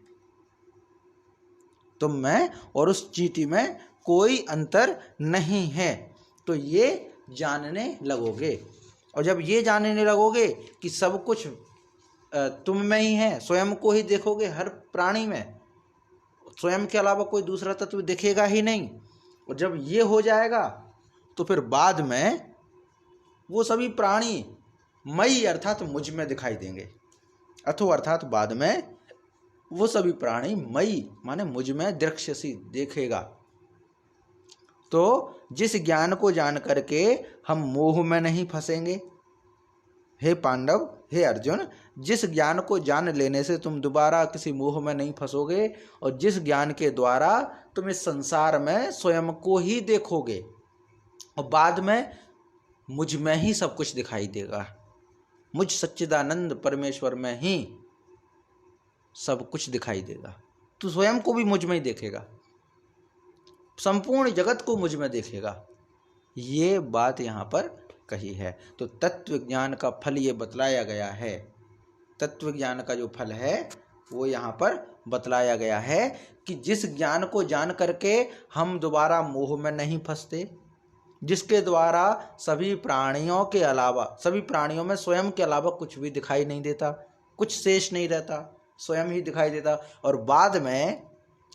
Speaker 1: तुम में और उस चींटी में कोई अंतर नहीं है। तो ये जानने लगोगे, और जब ये जानने लगोगे कि सब कुछ तुम में ही है, स्वयं को ही देखोगे, हर प्राणी में स्वयं के अलावा कोई दूसरा तत्व दिखेगा ही नहीं। और जब ये हो जाएगा तो फिर बाद में वो सभी प्राणी मई अर्थात मुझ में दिखाई देंगे। अथो अर्थात बाद में वो सभी प्राणी मई माने मुझ में दृक्ष्यसि देखेगा। तो जिस ज्ञान को जान करके हम मोह में नहीं फंसेंगे, हे पांडव, हे अर्जुन, जिस ज्ञान को जान लेने से तुम दोबारा किसी मोह में नहीं फंसोगे और जिस ज्ञान के द्वारा तुम इस संसार में स्वयं को ही देखोगे और बाद में मुझ में ही सब कुछ दिखाई देगा, मुझ सच्चिदानंद परमेश्वर में ही सब कुछ दिखाई देगा। तू स्वयं को भी मुझ में ही देखेगा, संपूर्ण जगत को मुझ में देखेगा। ये बात यहाँ पर कही है। तो तत्व ज्ञान का फल ये बतलाया गया है। तत्व ज्ञान का जो फल है वो यहाँ पर बतलाया गया है कि जिस ज्ञान को जान करके हम दोबारा मोह में नहीं फंसते, जिसके द्वारा सभी प्राणियों के अलावा, सभी प्राणियों में स्वयं के अलावा कुछ भी दिखाई नहीं देता, कुछ शेष नहीं रहता, स्वयं ही दिखाई देता। और बाद में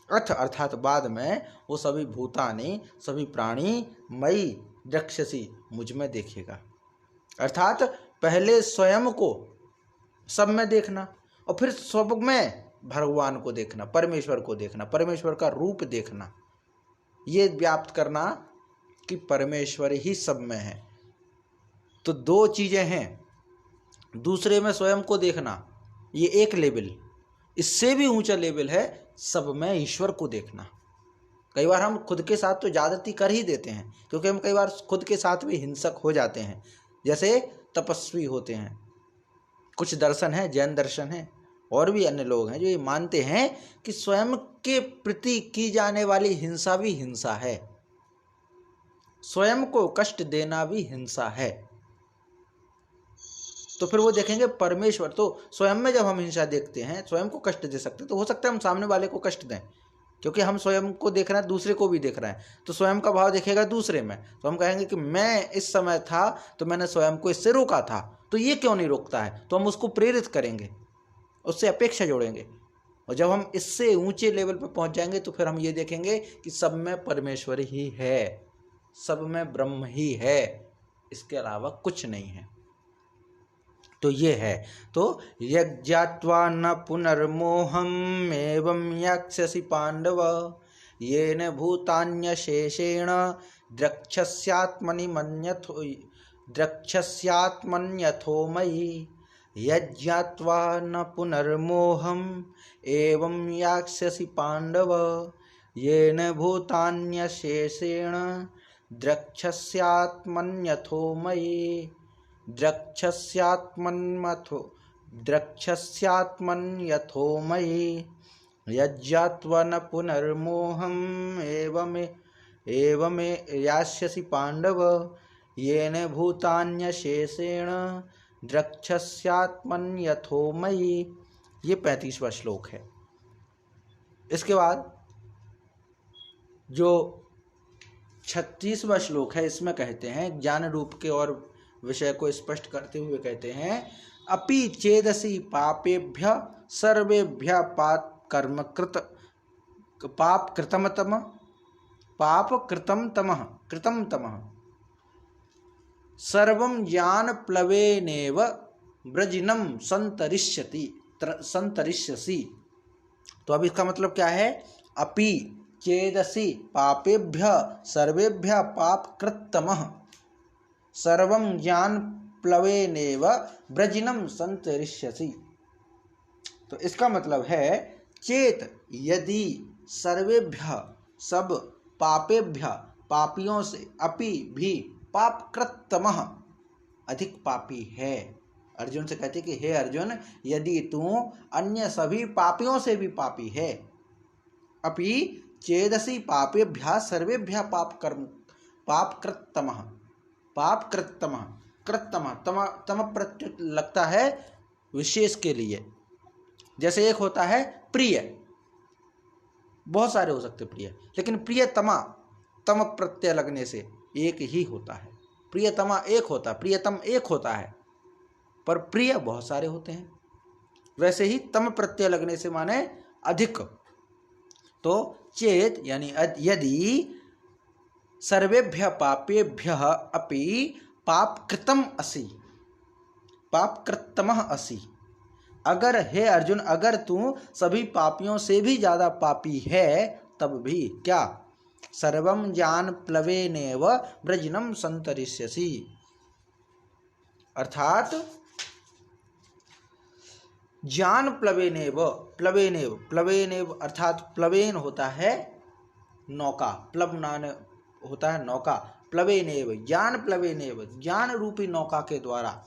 Speaker 1: अर्थात बाद में वो सभी भूतानि, सभी प्राणी मई दृक्ष्यसि मुझ में देखेगा। अर्थात पहले स्वयं को सब में देखना और फिर सब में भगवान को देखना, परमेश्वर को देखना, परमेश्वर का रूप देखना, ये व्याप्त करना कि परमेश्वर ही सब में है। तो दो चीजें हैं, दूसरे में स्वयं को देखना, ये एक लेवल। इससे भी ऊंचा लेवल है सब में ईश्वर को देखना। कई बार हम खुद के साथ तो ज्यादती कर ही देते हैं, क्योंकि हम कई बार खुद के साथ भी हिंसक हो जाते हैं। जैसे तपस्वी होते हैं, कुछ दर्शन है, जैन दर्शन है, और भी अन्य लोग हैं जो ये मानते हैं कि स्वयं के प्रति की जाने वाली हिंसा भी हिंसा है, स्वयं को कष्ट देना भी हिंसा है। तो फिर वो देखेंगे परमेश्वर तो स्वयं में जब हम हिंसा देखते हैं, स्वयं को कष्ट दे सकते, तो हो सकता है हम सामने वाले को कष्ट दें, क्योंकि हम स्वयं को देख रहे हैं, दूसरे को भी देख रहे हैं। तो स्वयं का भाव देखेगा दूसरे में, तो हम कहेंगे कि मैं इस समय था तो मैंने स्वयं को इससे रोका था, तो ये क्यों नहीं रोकता है, तो हम उसको प्रेरित करेंगे, उससे अपेक्षा जोड़ेंगे। और जब हम इससे ऊंचे लेवल पर पहुंच जाएंगे तो फिर हम ये देखेंगे कि सब में परमेश्वर ही है, सब में ब्रह्म ही है, इसके अलावा कुछ नहीं है। तो ये है। तो यज्ञात्वा न पुनर्मोहम एवं यास्यसि पांडव येन भूतान्यशेषेण द्रक्ष्यस्यात्मन्यथो मयि। यज्ञात्वा न पुनर्मोहम एवं यास्यसि पांडव येन भूतान्यशेषेण द्रक्ष्यस्यात्मन्यथो मयि। द्रक्ष्यस्यात्मन्यथो मयि। यज्ञात्वा न पुनर्मोहम एवं यास्यसि पांडव येन भूतान्यशेषेण द्रक्ष्यस्यात्मन्यथो मयि। ये 35वां श्लोक है। इसके बाद जो 36वां श्लोक है, इसमें कहते हैं, ज्ञान रूप के और विषय को स्पष्ट करते हुए कहते हैं, अपि चेदसि पापेभ्य सर्वेभ्य कृतम तमः सर्वं ज्ञान प्लवेनेव ब्रजिनम संतरिष्यसि। तो अब इसका मतलब क्या है? अपि चेदसि पापेभ्य सर्वेभ्य पापकृतमः सर्वं ज्ञान प्लवेनेव ब्रजिनम संतरिष्यसि। तो इसका मतलब है, चेत यदि सर्वेभ्य सब पापेभ्य पापियों से अपि भी पापकृतमः अधिक पापी है। अर्जुन से कहते कि हे अर्जुन, यदि तू अन्य सभी पापियों से भी पापी है, अपि चेदसि पापेभ्य सर्वेभ्य पापकृतमः तम प्रत्युत लगता है विशेष के लिए। जैसे एक होता है प्रिय, बहुत सारे हो सकते प्रिय, लेकिन प्रियतमा तम प्रत्यय लगने से एक ही होता है। प्रियतमा एक होता है, प्रियतम एक होता है, पर प्रिय बहुत सारे होते हैं। वैसे ही तम प्रत्यय लगने से माने अधिक। तो चेत यानी यदि सर्वेभ्य पापेभ्य अपि पापकृतम असि, पापकृतमः असि, अगर हे अर्जुन, अगर तू सभी पापियों से भी ज्यादा पापी है तब भी क्या, सर्वम ज्ञान प्लवेनेव व्रजनम संतरिष्यसि, अर्थात ज्ञान प्लवेनेव, प्लवेनेव, प्लवेनेव अर्थात प्लवेन होता है नौका, प्लवनान होता है नौका, प्लवेनेव ज्ञान, प्लवेनेव ज्ञान रूपी नौका के द्वारा,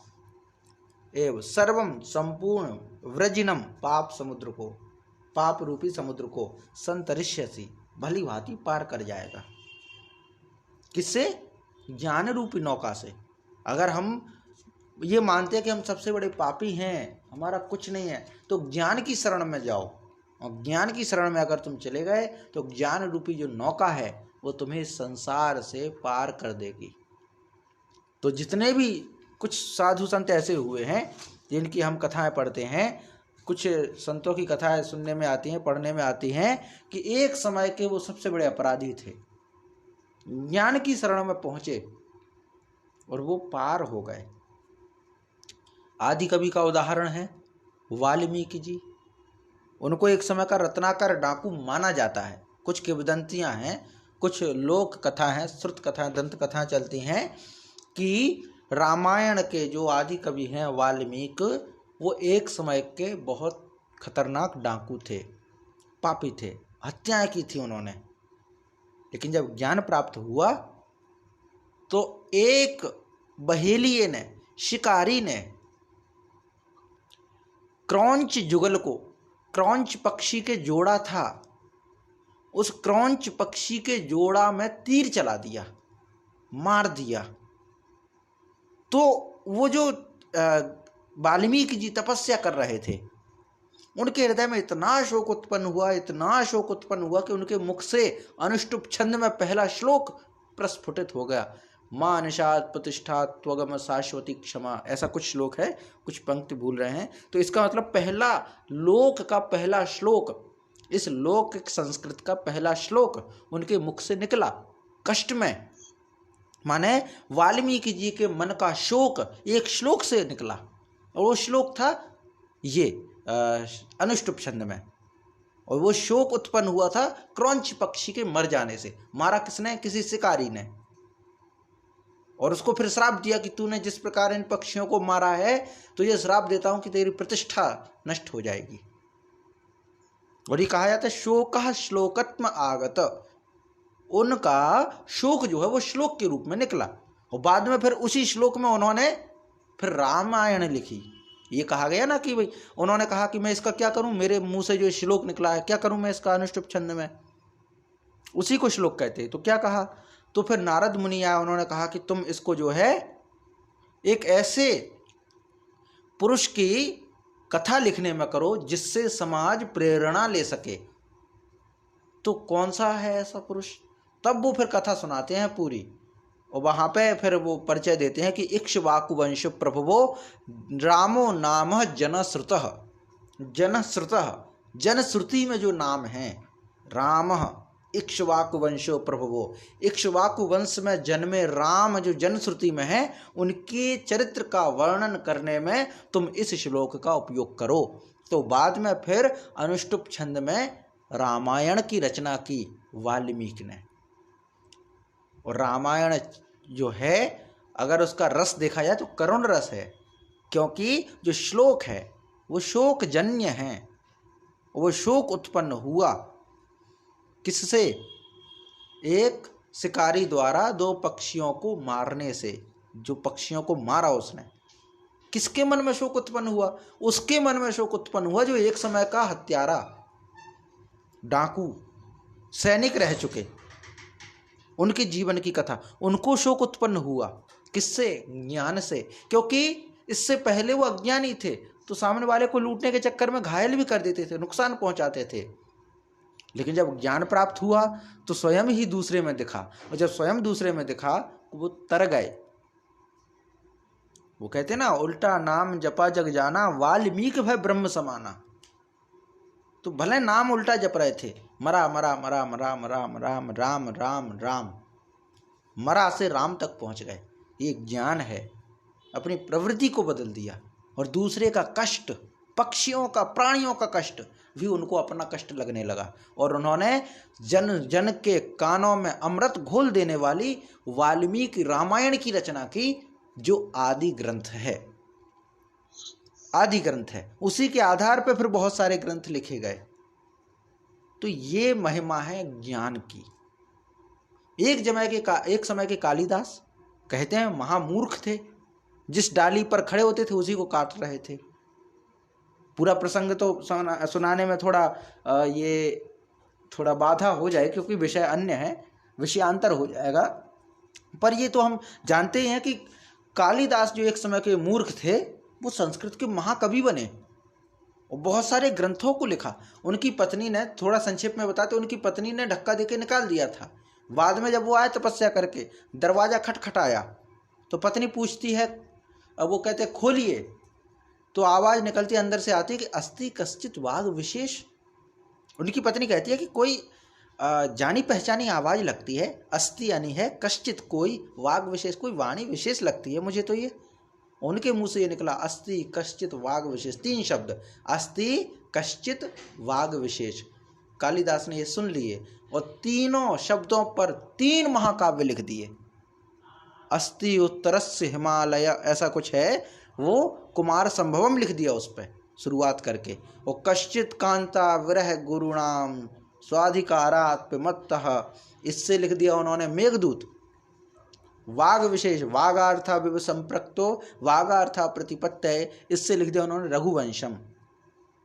Speaker 1: एव सर्वम संपूर्ण, व्रजिनम पाप समुद्र को, पाप रूपी समुद्र को, संतरिष्यसि भली भांति पार कर जाएगा। किससे? ज्ञान रूपी नौका से। अगर हम ये मानते हैं कि हम सबसे बड़े पापी हैं, हमारा कुछ नहीं है, तो ज्ञान की शरण में जाओ, और ज्ञान की शरण में अगर तुम चले गए तो ज्ञान रूपी जो नौका है वो तुम्हें संसार से पार कर देगी। तो जितने भी कुछ साधु संत ऐसे हुए हैं जिनकी हम कथाएं पढ़ते हैं, कुछ संतों की कथाएं सुनने में आती हैं, पढ़ने में आती हैं कि एक समय के वो सबसे बड़े अपराधी थे, ज्ञान की शरण में पहुंचे और वो पार हो गए। आदि कवि का उदाहरण है वाल्मीकि जी। उनको एक समय का रत्नाकर डाकू माना जाता है। कुछ किंवदंतियां हैं, कुछ लोक कथा हैं, श्रुत कथाएं, दंत कथाएं चलती हैं कि रामायण के जो आदि कवि हैं वाल्मीकि, वो एक समय के बहुत खतरनाक डाकू थे, पापी थे, हत्याएं की थी उन्होंने। लेकिन जब ज्ञान प्राप्त हुआ तो एक बहेलिये ने, शिकारी ने क्रौंच जुगल को, क्रौंच पक्षी के जोड़ा था, उस क्रौंच पक्षी के जोड़ा में तीर चला दिया, मार दिया। तो वो जो वाल्मीकि जी तपस्या कर रहे थे, उनके हृदय में इतना शोक उत्पन्न हुआ, इतना शोक उत्पन्न हुआ कि उनके मुख से अनुष्टुप छंद में पहला श्लोक प्रस्फुटित हो गया। मां निषाद प्रतिष्ठा त्वगम शाश्वती क्षमा, ऐसा कुछ श्लोक है, कुछ पंक्ति भूल रहे हैं। तो इसका मतलब पहला लोक का पहला श्लोक, इस लोक संस्कृत का पहला श्लोक उनके मुख से निकला कष्ट में। माने वाल्मीकि जी के मन का शोक एक श्लोक से निकला, और वो श्लोक था ये अनुष्टुप छंद में। और वो शोक उत्पन्न हुआ था क्रौंच पक्षी के मर जाने से। मारा किसने? किसी शिकारी ने। और उसको फिर श्राप दिया कि तूने जिस प्रकार इन पक्षियों को मारा है, तो ये श्राप देता हूं कि तेरी प्रतिष्ठा नष्ट हो जाएगी। और ये कहा जाता है शोकः श्लोकत्म आगत, उनका शोक जो है वो श्लोक के रूप में निकला। और बाद में फिर उसी श्लोक में उन्होंने फिर रामायण लिखी। ये कहा गया ना कि भाई उन्होंने कहा कि मैं इसका क्या करूं, मेरे मुंह से जो श्लोक निकला है क्या करूं मैं इसका अनुष्टुप छंद में, उसी को श्लोक कहते हैं। तो क्या कहा, तो फिर नारद मुनि आए, उन्होंने कहा कि तुम इसको जो है एक ऐसे पुरुष की कथा लिखने में करो जिससे समाज प्रेरणा ले सके। तो कौन सा है ऐसा पुरुष? तब वो फिर कथा सुनाते हैं पूरी, और वहां पे फिर वो परिचय देते हैं कि इक्ष्वाकु वंश प्रभवो रामो नाम जनश्रुतः। जनश्रुतः, जनश्रुति में जो नाम है राम, इक्ष्वाकु वंशो प्रभवो, इक्ष्वाकु वंश में जन्मे राम जो जनश्रुति में है, उनके चरित्र का वर्णन करने में तुम इस श्लोक का उपयोग करो। तो बाद में फिर अनुष्टुप छंद में रामायण की रचना की वाल्मीकि ने। और रामायण जो है अगर उसका रस देखा जाए तो करुण रस है, क्योंकि जो श्लोक है वो शोक जन्य है। वो शोक उत्पन्न हुआ किससे? एक शिकारी द्वारा दो पक्षियों को मारने से। जो पक्षियों को मारा उसने, किसके मन में शोक उत्पन्न हुआ? उसके मन में शोक उत्पन्न हुआ जो एक समय का हत्यारा, डाकू, सैनिक रह चुके। उनके जीवन की कथा, उनको शोक उत्पन्न हुआ किससे? ज्ञान से। क्योंकि इससे पहले वो अज्ञानी थे तो सामने वाले को लूटने के चक्कर में घायल भी कर देते थे, नुकसान पहुंचाते थे। लेकिन जब ज्ञान प्राप्त हुआ तो स्वयं ही दूसरे में दिखा, और जब स्वयं दूसरे में दिखा तो वो तर गए। वो कहते ना, उल्टा नाम जपा जग जाना, वाल्मीकि भय ब्रह्म समाना। तो भले नाम उल्टा जप रहे थे, मरा मरा मरा मरा मरा राम राम राम राम, मरा से राम तक पहुंच गए। ये ज्ञान है, अपनी प्रवृत्ति को बदल दिया। और दूसरे का कष्ट पक्षियों का, प्राणियों का कष्ट भी उनको अपना कष्ट लगने लगा। और उन्होंने जन जन के कानों में अमृत घोल देने वाली वाल्मीकि रामायण की रचना की, जो आदि ग्रंथ है, आदि ग्रंथ है। उसी के आधार पर फिर बहुत सारे ग्रंथ लिखे गए। तो ये महिमा है ज्ञान की। एक समय के कालिदास कहते हैं महामूर्ख थे, जिस डाली पर खड़े होते थे उसी को काट रहे थे। पूरा प्रसंग तो सुनाने में थोड़ा बाधा हो जाए, क्योंकि विषय अन्य है, विषयांतर हो जाएगा। पर ये तो हम जानते हैं कि कालिदास जो एक समय के मूर्ख थे, वो संस्कृत के महाकवि बने और बहुत सारे ग्रंथों को लिखा। उनकी पत्नी ने, थोड़ा संक्षेप में बताते, उनकी पत्नी ने धक्का देके निकाल दिया था। बाद में जब वो आए तपस्या करके, दरवाजा खटखटाया तो पत्नी पूछती है, अब वो कहते खोलिए, तो आवाज निकलती अंदर से आती है कि अस्ति कश्चित वाग विशेष। उनकी पत्नी कहती है कि कोई जानी पहचानी आवाज लगती है, अस्ति यानी है, कश्चित कोई, वाग विशेष कोई वाणी विशेष लगती है मुझे। तो ये उनके मुंह से ये निकला, अस्ति कश्चित वाग विशेष, 3 शब्द, अस्ति कश्चित वाग विशेष। कालिदास ने ये सुन लिए और तीनों शब्दों पर 3 महाकाव्य लिख दिए। अस्ति उत्तरस्य हिमालय, ऐसा कुछ है, वो कुमार संभवम लिख दिया उस पर शुरुआत करके। और कश्चित कांता विरह गुरुणाम स्वाधिकारात् पिमत्तः, इससे लिख दिया उन्होंने मेघदूत। वाग विशेष, वागार्था विव संप्रक्तो वागार्था प्रतिपत्तये, इससे लिख दिया उन्होंने रघुवंशम।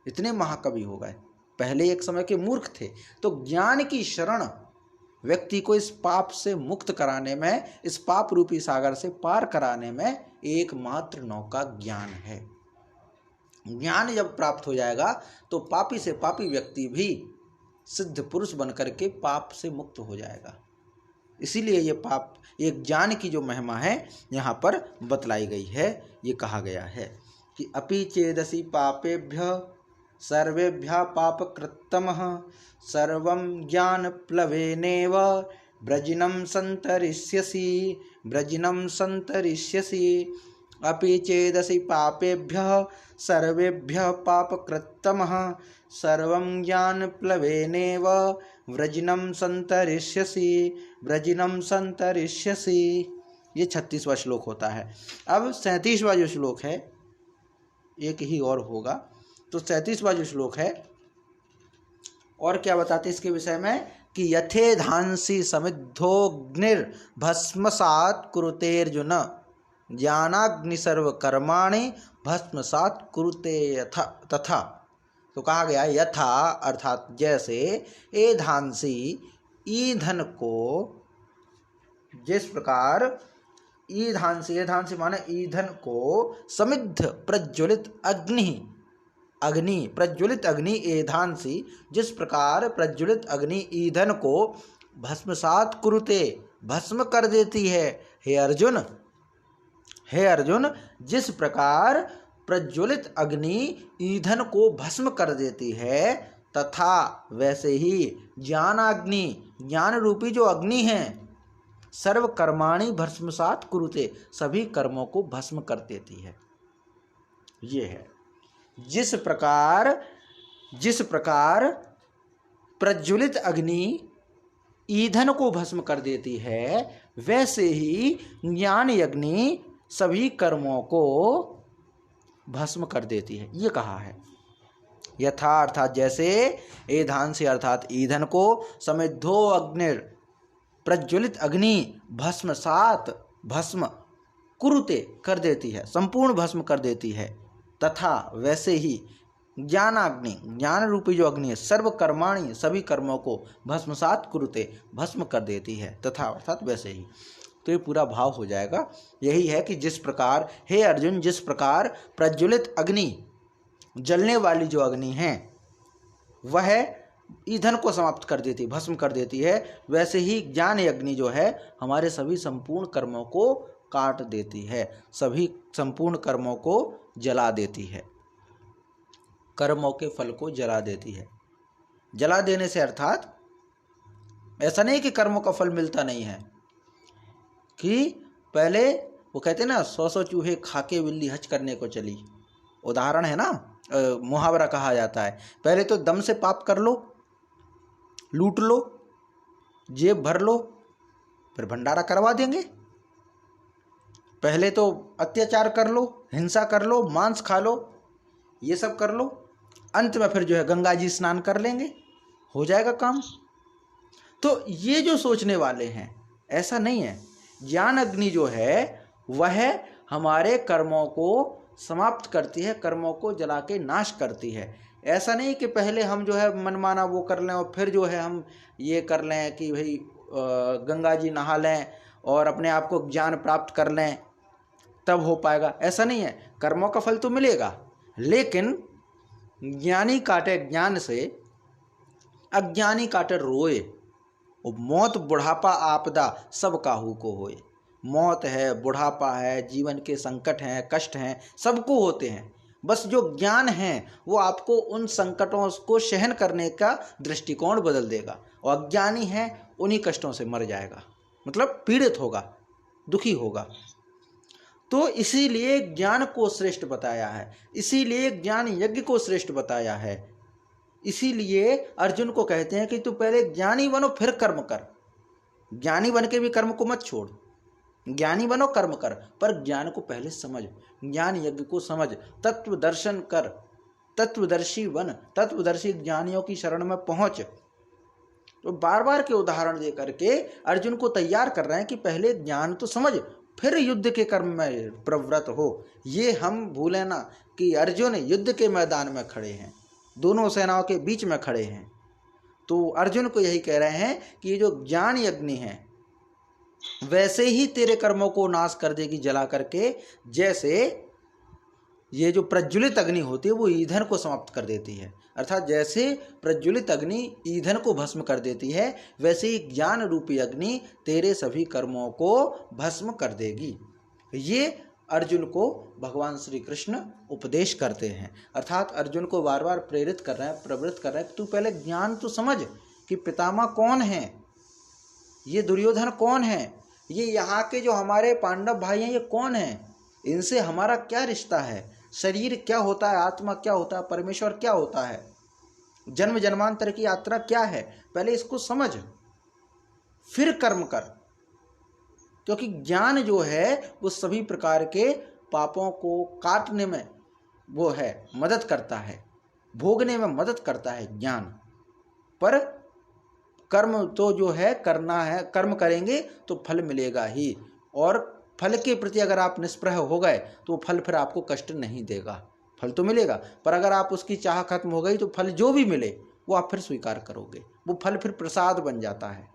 Speaker 1: इतने महाकवि हो गए। पहले एक समय के मूर्ख थे। तो ज्ञान की शरण व्यक्ति को इस पाप से मुक्त कराने में, इस पाप रूपी सागर से पार कराने में एकमात्र नौका ज्ञान है। ज्ञान जब प्राप्त हो जाएगा तो पापी से पापी व्यक्ति भी सिद्ध पुरुष बनकर के पाप से मुक्त हो जाएगा। इसीलिए ये पाप, एक ज्ञान की जो महिमा है यहाँ पर बतलाई गई है। ये कहा गया है कि अपि चेदसि पापेभ्य सर्वेभ्यः पापकृत्तमः सर्वं ज्ञानप्लवेनेव ब्रजिनं सन्तरिष्यसि, ब्रजिनं सन्तरिष्यसि। अपि चेदसि पापेभ्यः सर्वेभ्यः पापकृत्तमः सर्वं ज्ञानप्लवेनेव व्रजिनं सन्तरिष्यसि, व्रजिनं सन्तरिष्यसि। ये 36वां श्लोक होता है। अब 37वां जो श्लोक है, एक ही और होगा, तो 37वां जो श्लोक है, और क्या बताते इसके विषय में कि यथेधांसि समिद्धोऽग्निर्भस्मसात् कुरुतेऽर्जुन ज्ञानाग्नि सर्वकर्माणि भस्मसात् कुरुते तथा। तो कहा गया यथा अर्थात जैसे, एधांसि ईंधन को, जिस प्रकार, ईधांसि, एधांसि माने ईंधन को, समिद्ध प्रज्वलित अग्नि, अग्नि प्रज्वलित अग्नि, एधांसि जिस प्रकार प्रज्वलित अग्नि ईंधन को भस्मसात् कुरुते, भस्म कर देती है। हे अर्जुन, हे अर्जुन, जिस प्रकार प्रज्वलित अग्नि ईंधन को भस्म कर देती है, तथा वैसे ही ज्ञानाग्नि, ज्ञान रूपी जो अग्नि है, सर्व कर्माणि भस्मसात् कुरुते, सभी कर्मों को भस्म कर देती है। ये है, जिस प्रकार प्रज्वलित अग्नि ईंधन को भस्म कर देती है, वैसे ही ज्ञान अग्नि सभी कर्मों को भस्म कर देती है। ये कहा है। यथा अर्थात जैसे, एधांसि अर्थात ईंधन को, समिद्धो अग्निर प्रज्वलित अग्नि भस्मसात्, भस्म कुरुते कर देती है, संपूर्ण भस्म कर देती है, तथा वैसे ही ज्ञानाग्नि, ज्ञान रूपी जो अग्नि है, सर्व कर्माणि सभी कर्मों को भस्मसात् कुरुते, भस्म कर देती है, तथा अर्थात वैसे ही। तो ये पूरा भाव हो जाएगा। यही है कि जिस प्रकार, हे अर्जुन, जिस प्रकार प्रज्वलित अग्नि, जलने वाली जो अग्नि है, वह ईंधन को समाप्त कर देती, भस्म कर देती है, वैसे ही ज्ञान अग्नि जो है हमारे सभी संपूर्ण कर्मों को काट देती है, सभी संपूर्ण कर्मों को जला देती है, कर्मों के फल को जला देती है। जला देने से अर्थात ऐसा नहीं कि कर्मों का फल मिलता नहीं है, कि पहले वो कहते ना, 100 चूहे खाके बिल्ली हज करने को चली, उदाहरण है ना, मुहावरा कहा जाता है। पहले तो दम से पाप कर लो, लूट लो, जेब भर लो, फिर भंडारा करवा देंगे। पहले तो अत्याचार कर लो, हिंसा कर लो, मांस खा लो, ये सब कर लो, अंत में फिर जो है गंगा जी स्नान कर लेंगे, हो जाएगा काम। तो ये जो सोचने वाले हैं, ऐसा नहीं है। ज्ञान अग्नि जो है वह हमारे कर्मों को समाप्त करती है, कर्मों को जला के नाश करती है। ऐसा नहीं कि पहले हम जो है मनमाना वो कर लें और फिर जो है हम ये कर लें कि भाई गंगा जी नहा लें और अपने आप को ज्ञान प्राप्त कर लें, तब हो पाएगा। ऐसा नहीं है। कर्मों का फल तो मिलेगा, लेकिन ज्ञानी काटे ज्ञान से, अज्ञानी काटे रोए। और मौत बुढ़ापा आपदा सब काहू को होए। मौत है, बुढ़ापा है, जीवन के संकट हैं, कष्ट हैं, सबको होते हैं। बस जो ज्ञान है वो आपको उन संकटों को सहन करने का दृष्टिकोण बदल देगा। और अज्ञानी है उन्हीं कष्टों से मर जाएगा, मतलब पीड़ित होगा, दुखी होगा। तो इसीलिए ज्ञान को श्रेष्ठ बताया है, इसीलिए ज्ञान यज्ञ को श्रेष्ठ बताया है। इसीलिए अर्जुन को कहते हैं कि तू पहले ज्ञानी बनो फिर कर्म कर। ज्ञानी बन के भी कर्म को मत छोड़, ज्ञानी बनो कर्म कर, पर ज्ञान को पहले समझ, ज्ञान यज्ञ को समझ, तत्व दर्शन कर, तत्वदर्शी बन, तत्वदर्शी ज्ञानियों की शरण में पहुंच। तो बार बार के उदाहरण दे करके अर्जुन को तैयार कर रहे हैं कि पहले ज्ञान तो समझ, फिर युद्ध के कर्म में प्रवृत्त हो। ये हम भूलें ना कि अर्जुन युद्ध के मैदान में खड़े हैं, दोनों सेनाओं के बीच में खड़े हैं। तो अर्जुन को यही कह रहे हैं कि ये जो ज्ञान यज्ञ है वैसे ही तेरे कर्मों को नाश कर देगी जला करके, जैसे ये जो प्रज्वलित अग्नि होती है वो ईंधन को समाप्त कर देती है। अर्थात जैसे प्रज्वलित अग्नि ईंधन को भस्म कर देती है, वैसे ही ज्ञान रूपी अग्नि तेरे सभी कर्मों को भस्म कर देगी। ये अर्जुन को भगवान श्री कृष्ण उपदेश करते हैं। अर्थात अर्जुन को बार बार प्रेरित कर रहे हैं, प्रवृत्त कर रहे हैं कि तू पहले ज्ञान तो समझ कि पितामह कौन है, ये दुर्योधन कौन है, ये यहाँ के जो हमारे पांडव भाई हैं ये कौन हैं, इनसे हमारा क्या रिश्ता है, शरीर क्या होता है, आत्मा क्या होता है, परमेश्वर क्या होता है, जन्म जन्मांतर की यात्रा क्या है, पहले इसको समझ फिर कर्म कर। क्योंकि ज्ञान जो है वो सभी प्रकार के पापों को काटने में वो है मदद करता है, भोगने में मदद करता है ज्ञान। पर कर्म तो जो है करना है, कर्म करेंगे तो फल मिलेगा ही। और फल के प्रति अगर आप निष्प्रह हो गए तो फल फिर आपको कष्ट नहीं देगा, फल तो मिलेगा, पर अगर आप उसकी चाह खत्म हो गई तो फल जो भी मिले वो आप फिर स्वीकार करोगे, वो फल फिर प्रसाद बन जाता है।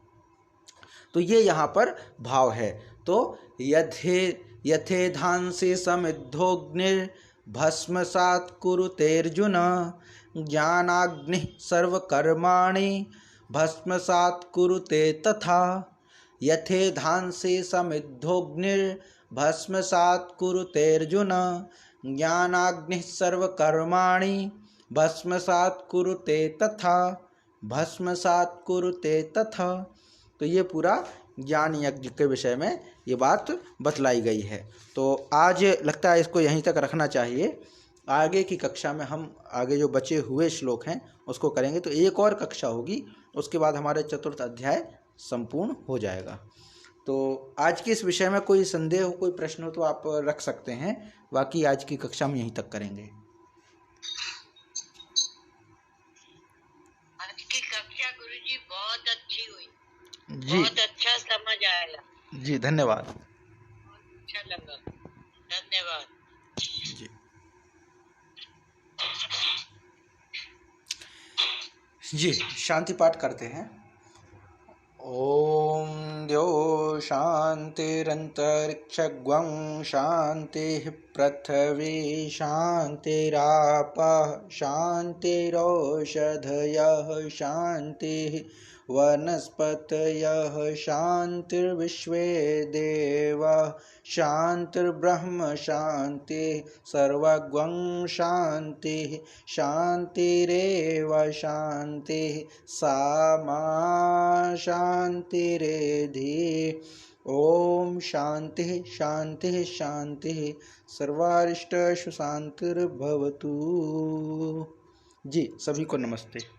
Speaker 1: तो ये यहाँ पर भाव है। तो यथे धांसि समिद्धोऽग्निर्भस्मसात् कुरुतेऽर्जुन ज्ञानाग्निः सर्वकर्माणि भस्मसात् कुरुते तथा। यथे धांसि समिद्धोऽग्निर्भस्मसात् कुरुतेऽर्जुन ज्ञानाग्निः सर्वकर्माणि भस्मसात् कुरुते तथा, भस्मसात् कुरुते तथा। तो ये पूरा ज्ञान यज्ञ के विषय में ये बात बतलाई गई है। तो आज लगता है इसको यहीं तक रखना चाहिए। आगे की कक्षा में हम आगे जो बचे हुए श्लोक हैं उसको करेंगे। तो एक और कक्षा होगी, उसके बाद हमारे चतुर्थ अध्याय संपूर्ण हो जाएगा। तो आज के इस विषय में कोई संदेह हो, कोई प्रश्न हो तो आप रख सकते हैं, बाकी आज की कक्षा में यहीं तक करेंगे।
Speaker 2: आज की कक्षा गुरुजी बहुत अच्छी हुई
Speaker 1: जी,
Speaker 2: बहुत अच्छा समझ आया
Speaker 1: जी, धन्यवाद।
Speaker 2: अच्छा लगा, धन्यवाद
Speaker 1: जी जी। शांति पाठ करते हैं। ओम द्यो शांतिरंतरिक्षगं शांति पृथ्वी शांतिरापः शांतिरौषधयः शांति वनस्पतयः शांतिर्विश्वे देवाः शांतिर्ब्रह्म शांति सर्वगं शांति शांतिरेव शांति सा मा शांतिरेधि। ओम शांति शांति शांति सर्वारिष्ट सुशांतिर्भवतु। जी सभी को नमस्ते।